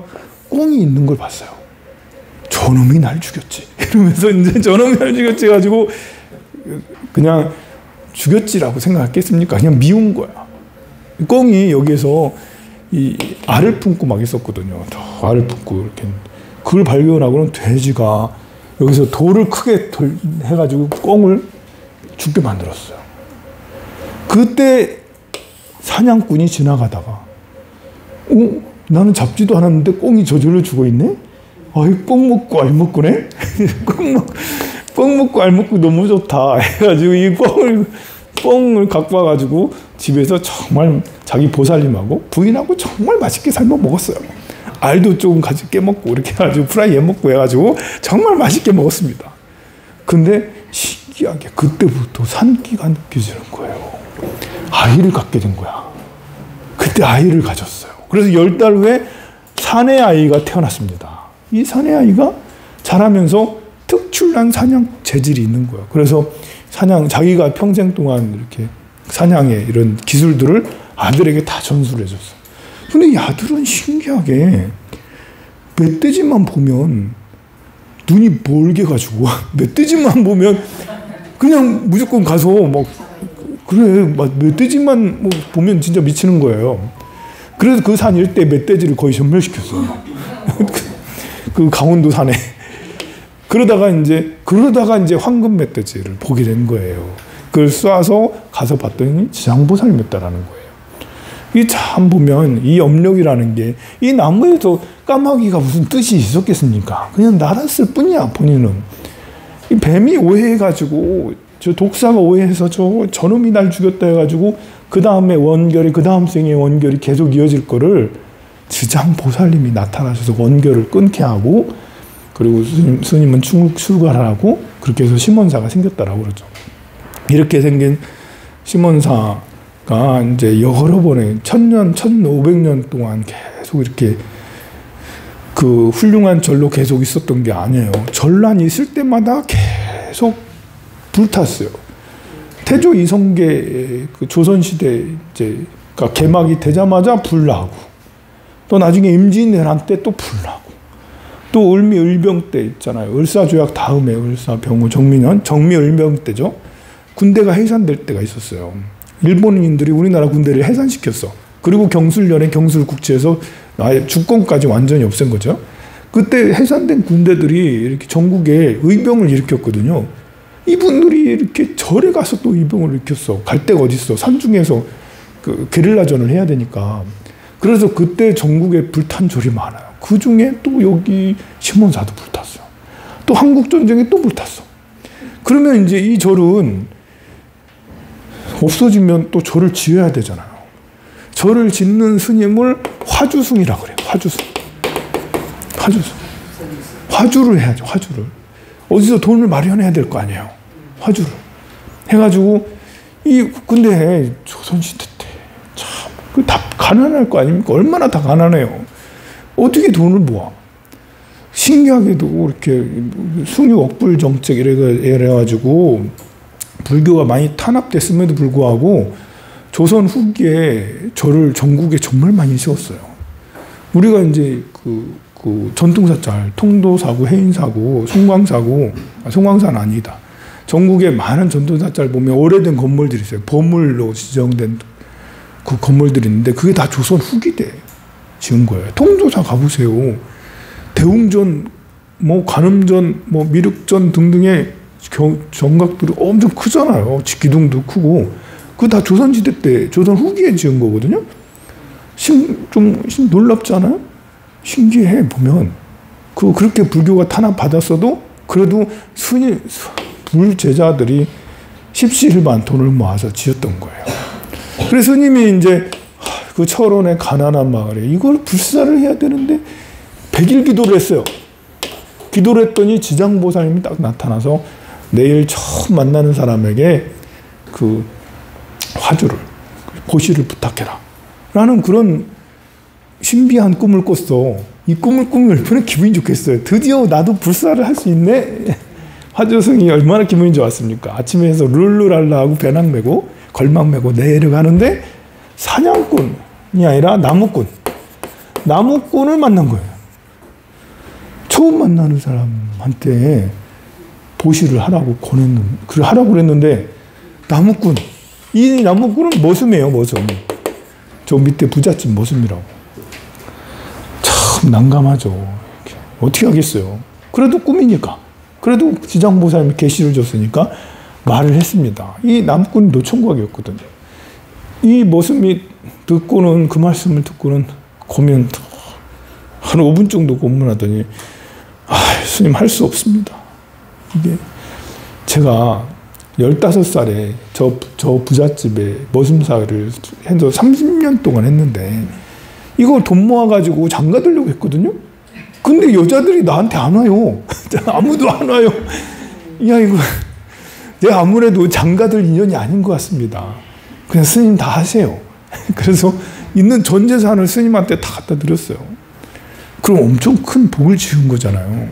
꿩이 있는 걸 봤어요. 저놈이 날 죽였지. 이러면서 이제 저놈이 날 죽였지 가지고 그냥 죽였지라고 생각했겠습니까? 그냥 미운 거야. 꿩이 여기에서 이 알을 품고 막 있었거든요. 저 알을 품고 이렇게. 그걸 발견하고는 돼지가 여기서 돌을 크게 해가지고 꿩을 죽게 만들었어요. 그때 사냥꾼이 지나가다가 나는 잡지도 않았는데 꿩이 저절로 죽어있네? 아이, 꿩 먹고 알 먹고네? 꿩 먹고 알 먹고 너무 좋다 해가지고 이 꿩을 갖고 와가지고 집에서 정말 자기 보살님하고 부인하고 정말 맛있게 삶아 먹었어요. 알도 조금 같이 깨먹고 이렇게 해가지고 프라이 해먹고 해가지고 정말 맛있게 먹었습니다. 근데 신기하게 그때부터 산기가 느껴지는 거예요. 아이를 갖게 된 거야. 그때 아이를 가졌어요. 그래서 10달 후에 사내 아이가 태어났습니다. 이 사내 아이가 자라면서 특출난 사냥 재질이 있는 거예요. 그래서 자기가 평생 동안 이렇게 사냥의 이런 기술들을 아들에게 다 전수를 해줬어요. 근데 이 아들은 신기하게 멧돼지만 보면 눈이 멀게 가지고 멧돼지만 보면 그냥 무조건 가서 막 그래 막 멧돼지만 뭐 보면 진짜 미치는 거예요. 그래서 그 산 일대 멧돼지를 거의 전멸시켰어요. 그 강원도 산에. 그러다가 이제 황금 멧돼지를 보게 된 거예요. 그걸 쏴서 가서 봤더니 지장보살이었다라는 거예요. 이 참 보면 이 염력이라는 게 이 나무에도 까마귀가 무슨 뜻이 있었겠습니까? 그냥 날았을 뿐이야 본인은. 이 뱀이 오해해가지고 저 독사가 오해해서 저놈이 날 죽였다 해가지고 그 다음에 원결이 그 다음 생의 원결이 계속 이어질 거를 지장보살님이 나타나셔서 원결을 끊게 하고 그리고 스님은 출가하라고 그렇게 해서 심원사가 생겼다라고 그러죠. 이렇게 생긴 심원사가 이제 여러 번에 1000년, 1500년 동안 계속 이렇게 그 훌륭한 절로 계속 있었던 게 아니에요. 전란이 있을 때마다 계속 불탔어요. 태조 이성계 그 조선시대 이제 그러니까 개막이 되자마자 불나고 또 나중에 임진왜란 때 또 불나고 또 을미을병 때 있잖아요. 을사조약 다음에 을사병후 정미년 정미을병 때죠. 군대가 해산될 때가 있었어요. 일본인들이 우리나라 군대를 해산시켰어. 그리고 경술련의 경술국지에서 아예 주권까지 완전히 없앤 거죠. 그때 해산된 군대들이 이렇게 전국에 의병을 일으켰거든요. 이분들이 이렇게 절에 가서 또 의병을 일으켰어. 갈 데가 어딨어. 산중에서 그 게릴라전을 해야 되니까. 그래서 그때 전국에 불탄 절이 많아요. 그 중에 또 여기 심원사도 불탔어요. 또 한국전쟁에 또 불탔어. 그러면 이제 이 절은 없어지면 또 절을 지어야 되잖아요. 절을 짓는 스님을 화주승이라고 그래요. 화주승. 화주를 해야죠. 화주를. 어디서 돈을 마련해야 될 거 아니에요. 화주를. 해가지고 근데 조선시대 때 참 다 가난할 거 아닙니까? 얼마나 다 가난해요. 어떻게 돈을 모아? 신기하게도 이렇게 숭유억불 정책 이래가지고 불교가 많이 탄압됐음에도 불구하고 조선 후기에 절을 전국에 정말 많이 세웠어요. 우리가 이제 그 전통사찰, 통도사고, 해인사고, 송광사고, 송광사는 아니다. 전국에 많은 전통사찰 보면 오래된 건물들이 있어요. 보물로 지정된 그 건물들이 있는데 그게 다 조선 후기 때 지은 거예요. 통도사 가보세요. 대웅전, 뭐 관음전, 뭐 미륵전 등등의 정각들이 엄청 크잖아요. 기둥도 크고. 그거 다 조선시대 때, 조선 후기에 지은 거거든요. 좀 놀랍지 않아요? 신기해, 보면. 그렇게 불교가 탄압받았어도 그래도 불제자들이 십시일반 돈을 모아서 지었던 거예요. 그래서 스님이 이제 그 철원의 가난한 마을에 이걸 불사를 해야 되는데 100일 기도를 했어요. 기도를 했더니 지장보살님이 딱 나타나서 내일 처음 만나는 사람에게 그 화주를, 보시를 부탁해라. 라는 그런 신비한 꿈을 꿨어. 이 꿈을 꾸면 얼마나 기분이 좋겠어요. 드디어 나도 불사를 할 수 있네. 화주승이 얼마나 기분이 좋았습니까? 아침에 해서 룰루랄라 하고 배낭 메고 걸망 메고 내려가는데 사냥꾼이 아니라 나무꾼. 나무꾼을 만난 거예요. 처음 만나는 사람한테 보시를 하라고 하라고 그랬는데 나무꾼. 이 나무꾼은 머슴이에요, 머슴. 저 밑에 부잣집 머슴이라고. 참 난감하죠. 어떻게 하겠어요. 그래도 꿈이니까. 그래도 지장보살님이 계시를 줬으니까 말을 했습니다. 이 나무꾼이 노총각이었거든요. 이 머슴이 듣고는 그 말씀을 듣고는 고민 한 5분 정도 고민하더니 스님 할 수 없습니다. 이게 제가 15살에 저 부잣집에 머슴살을 해서 30년 동안 했는데 이걸 돈 모아가지고 장가 들려고 했거든요. 근데 여자들이 나한테 안 와요. 아무도 안 와요. 야, 이거 내가 아무래도 장가들 인연이 아닌 것 같습니다. 그냥 스님 다 하세요. 그래서 있는 전 재산을 스님한테 다 갖다 드렸어요. 그럼 엄청 큰 복을 지은 거잖아요.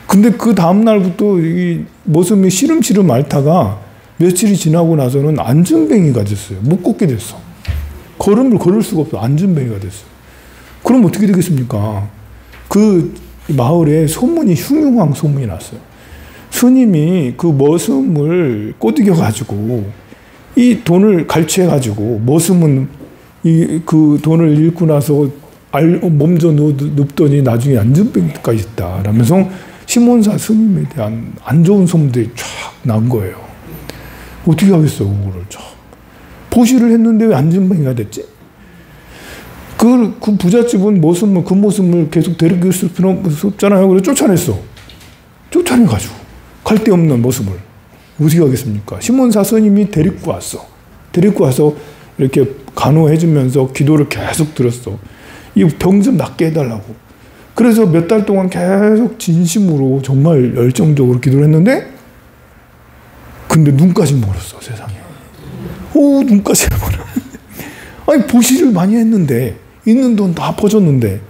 근데 그 다음날부터 이 머슴이 시름시름 앓다가 며칠이 지나고 나서는 안전뱅이가 됐어요. 못 걷게 됐어. 걸음을 걸을 수가 없어. 안전뱅이가 됐어요. 그럼 어떻게 되겠습니까? 그 마을에 소문이 흉흉한 소문이 났어요. 스님이 그 머슴을 꼬드겨가지고 이 돈을 갈취해가지고 머슴은 그 돈을 잃고 나서 몸져 눕더니 나중에 안전뱅이가 있다. 라면서 시몬사 스님에 대한 안 좋은 소문들이 쫙 난 거예요. 어떻게 하겠어, 그거를. 보시를 했는데 왜 안전뱅이가 됐지? 그 부잣집은 그 모습을 계속 데리고 있을 필요 없잖아요. 그래서 쫓아냈어. 쫓아내가지고. 갈 데 없는 모습을. 어떻게 하겠습니까? 시몬사 스님이 데리고 왔어. 데리고 와서 이렇게 간호해주면서 기도를 계속 들었어. 이 병 좀 낫게 해달라고. 그래서 몇 달 동안 계속 진심으로 정말 열정적으로 기도를 했는데 근데 눈까지 멀었어, 세상에. 눈까지 멀어. 아니, 보시를 많이 했는데 있는 돈 다 퍼줬는데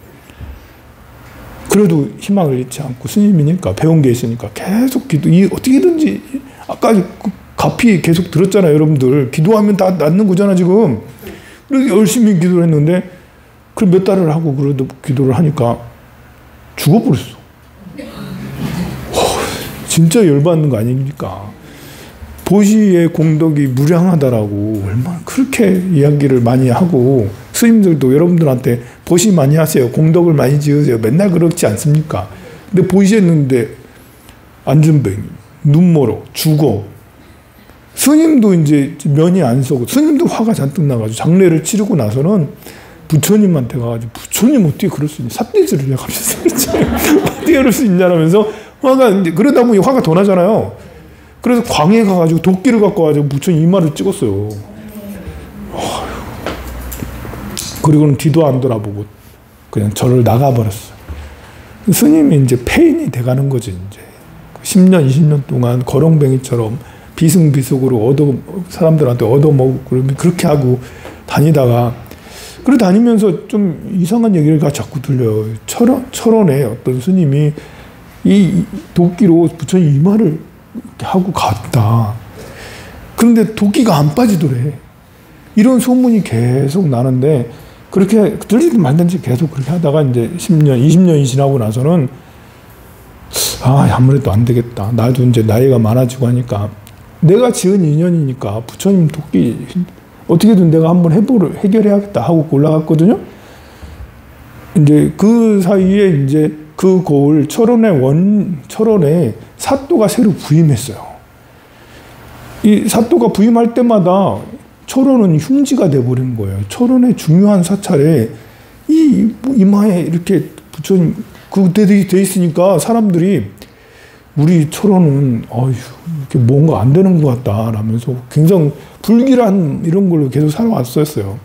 그래도 희망을 잃지 않고 스님이니까 배운 게 있으니까 계속 어떻게든지 아까 그 가피 계속 들었잖아요, 여러분들. 기도하면 다 낫는 거잖아, 지금. 그래서 열심히 기도를 했는데 그 몇 달을 하고 그래도 기도를 하니까 죽어버렸어. 진짜 열받는 거 아닙니까? 보시의 공덕이 무량하다라고 얼마나 그렇게 이야기를 많이 하고 스님들도 여러분들한테 보시 많이 하세요. 공덕을 많이 지으세요. 맨날 그렇지 않습니까? 근데 보시했는데 안전뱅이, 눈멀어, 죽어. 스님도 이제 면이 안 서고 스님도 화가 잔뜩 나가지고 장례를 치르고 나서는 부처님한테 가가지고 부처님 어떻게 그럴 수 있냐. 삿대질을 해가면서 어떻게 그럴 수 있냐라면서 그러다 보니 화가 더 나잖아요. 그래서 광에 가가지고 도끼를 갖고 와가지고 부처님 이마를 찍었어요. 그리고는 뒤도 안 돌아보고 그냥 절을 나가버렸어요. 스님이 이제 폐인이 돼가는 거지, 이제. 10년, 20년 동안 거렁뱅이처럼 비승비속으로 사람들한테 얻어먹고 그렇게 하고 다니다가 그래 다니면서 좀 이상한 얘기를 자꾸 들려요. 철원에 어떤 스님이 이 도끼로 부처님 이마를 하고 갔다. 그런데 도끼가 안 빠지더래. 이런 소문이 계속 나는데 그렇게 들리든 말든지 계속 그렇게 하다가 이제 10년, 20년이 지나고 나서는 아무래도 안 되겠다. 나도 이제 나이가 많아지고 하니까 내가 지은 인연이니까 부처님 도끼 어떻게든 내가 한번 해결해야겠다 하고 올라갔거든요. 이제 그 사이에 이제 그 고을 철원에 사또가 새로 부임했어요. 이 사또가 부임할 때마다 철원은 흉지가 돼버린 거예요. 철원의 중요한 사찰에 이마에 이렇게 부처님 돼 있으니까 사람들이 우리 철원은 이렇게 뭔가 안 되는 것 같다 라면서 굉장히 불길한 이런 걸로 계속 살아왔었어요.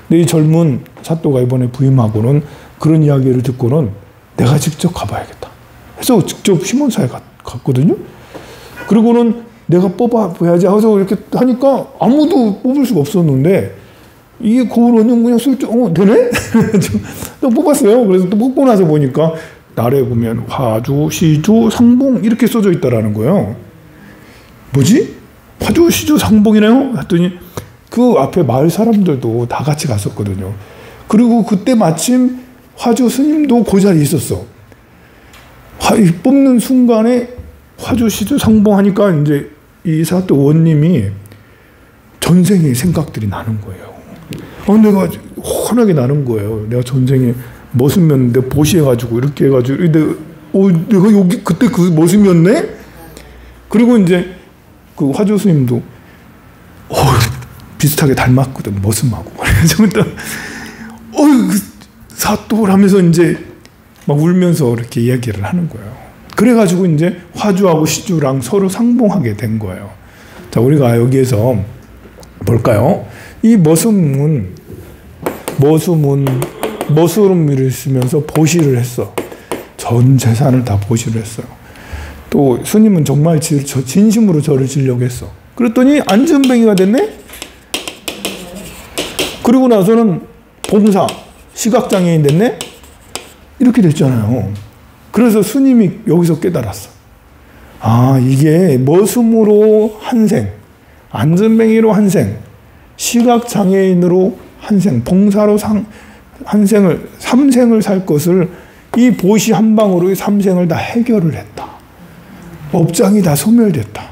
근데 이 젊은 사또가 이번에 부임하고는 그런 이야기를 듣고는 내가 직접 가봐야겠다 해서 직접 시몬사에 갔거든요. 그리고는 내가 뽑아봐야지 하고 이렇게 하니까 아무도 뽑을 수가 없었는데 이게 고을 원년 그냥 슬쩍 되네? 또 뽑았어요. 그래서 또 뽑고 나서 보니까 날에 보면 화주, 시주, 상봉 이렇게 써져 있다라는 거예요. 뭐지? 화주, 시주, 상봉이네요? 했더니 그 앞에 마을 사람들도 다 같이 갔었거든요. 그리고 그때 마침 화주 스님도 그 자리에 있었어. 뽑는 순간에 화주, 시주, 상봉 하니까 이제 이 사또 원님이 전생의 생각들이 나는 거예요. 내가 환하게 나는 거예요. 내가 전생에 머슴이었는데 보시해가지고 이렇게 해가지고 내가 여기 그때 그 머슴이었네? 그리고 이제 그 화주 스님도 비슷하게 닮았거든, 머슴하고. 그래서 사또를 하면서 이제 막 울면서 이렇게 이야기를 하는 거예요. 그래가지고 이제 화주하고 시주랑 서로 상봉하게 된 거예요. 자, 우리가 여기에서 볼까요? 이 머슴은 머슴을 쓰면서 보시를 했어. 전 재산을 다 보시를 했어요. 또 스님은 정말 진심으로 저를 지려고 했어. 그랬더니 안전뱅이가 됐네? 그리고 나서는 봉사, 시각장애인 됐네? 이렇게 됐잖아요. 그래서 스님이 여기서 깨달았어. 이게 머슴으로 한 생, 안전뱅이로 한 생, 시각장애인으로 한 생, 봉사로 한 생을, 3생을 살 것을 이 보시 한 방으로 3생을 다 해결을 했다. 업장이 다 소멸됐다.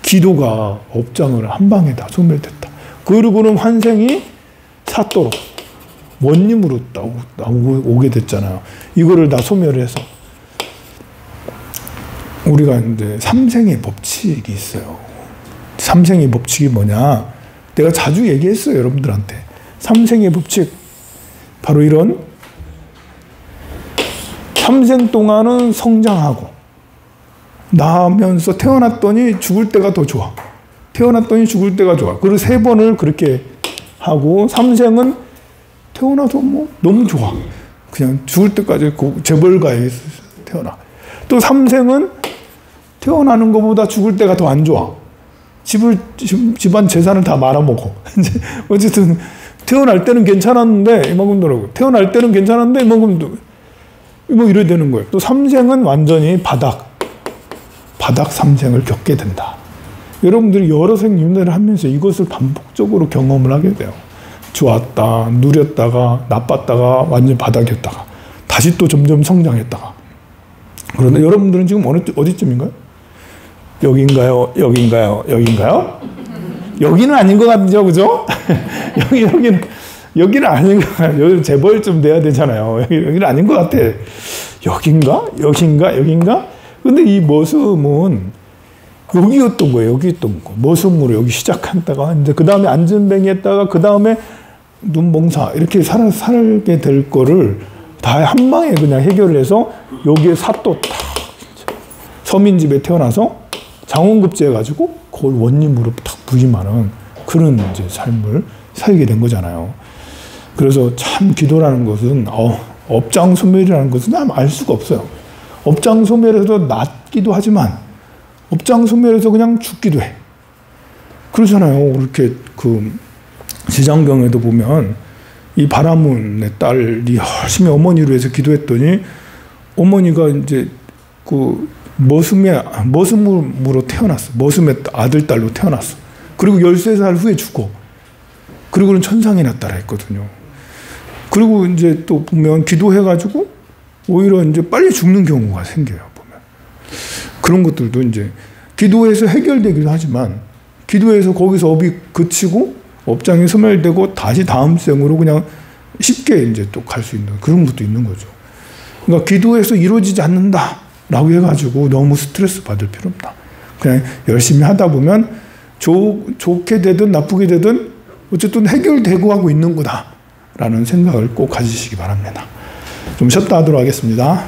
기도가 업장을 한 방에 다 소멸됐다. 그리고는 환생이 사또로 원님으로 오게 됐잖아요. 이거를 다 소멸해서 우리가 이제 삼생의 법칙이 있어요. 삼생의 법칙이 뭐냐? 내가 자주 얘기했어요, 여러분들한테. 삼생의 법칙 바로 이런 3생 동안은 성장하고 나면서 태어났더니 죽을 때가 더 좋아. 태어났더니 죽을 때가 좋아. 그리고 3번을 그렇게 하고 3생은 태어나서 뭐 너무 좋아. 그냥 죽을 때까지 재벌가에 태어나. 또 3생은 태어나는 것보다 죽을 때가 더 안 좋아. 집안 재산을 다 말아먹어. 어쨌든 태어날 때는 괜찮았는데 이만큼 더라고. 태어날 때는 괜찮았는데 이만큼 뭐 이래 되는 거예요. 또 3생은 완전히 바닥 3생을 겪게 된다. 여러분들이 여러 생윤회를 하면서 이것을 반복적으로 경험을 하게 돼요. 좋았다, 누렸다가, 나빴다가, 완전 바닥이었다가, 다시 또 점점 성장했다가. 그런데 여러분들은 지금 어디쯤인가요? 여긴가요? 여긴가요? 여긴가요? 여기는 아닌 것 같죠, 그죠? 여기는 아닌 것 같아요. 재벌 좀 돼야 되잖아요. 여기는 아닌 것 같아. 여긴가? 여긴가? 근데 이 머슴은 여기였던 거예요. 여기였던 거. 머슴으로 여기 시작했다가, 이제 그 다음에 안전뱅이 했다가, 그 다음에 눈봉사, 이렇게 살게 될 거를 다 한 방에 그냥 해결을 해서 여기에 사또 딱 서민집에 태어나서 장원급제 해가지고 그걸 원님으로 딱 부임하는 그런 이제 삶을 살게 된 거잖아요. 그래서 참 기도라는 것은, 업장소멸이라는 것은 알 수가 없어요. 업장소멸에서 낫기도 하지만, 업장소멸에서 그냥 죽기도 해. 그러잖아요. 그렇게 지장경에도 보면 이 바라문의 딸이 열심히 어머니를 위해서 기도했더니 어머니가 이제 머슴으로 태어났어. 머슴의 아들, 딸로 태어났어. 그리고 13살 후에 죽어. 그리고는 천상에 났다라 했거든요. 그리고 이제 또 보면 기도해가지고 오히려 이제 빨리 죽는 경우가 생겨요. 보면. 그런 것들도 이제 기도해서 해결되기도 하지만 기도해서 거기서 업이 그치고 업장이 소멸되고 다시 다음 생으로 그냥 쉽게 이제 또 갈 수 있는 그런 것도 있는 거죠. 그러니까 기도해서 이루어지지 않는다라고 해가지고 너무 스트레스 받을 필요 없다. 그냥 열심히 하다 보면 좋게 되든 나쁘게 되든 어쨌든 해결되고 하고 있는 거다라는 생각을 꼭 가지시기 바랍니다. 좀 쉬었다 하도록 하겠습니다.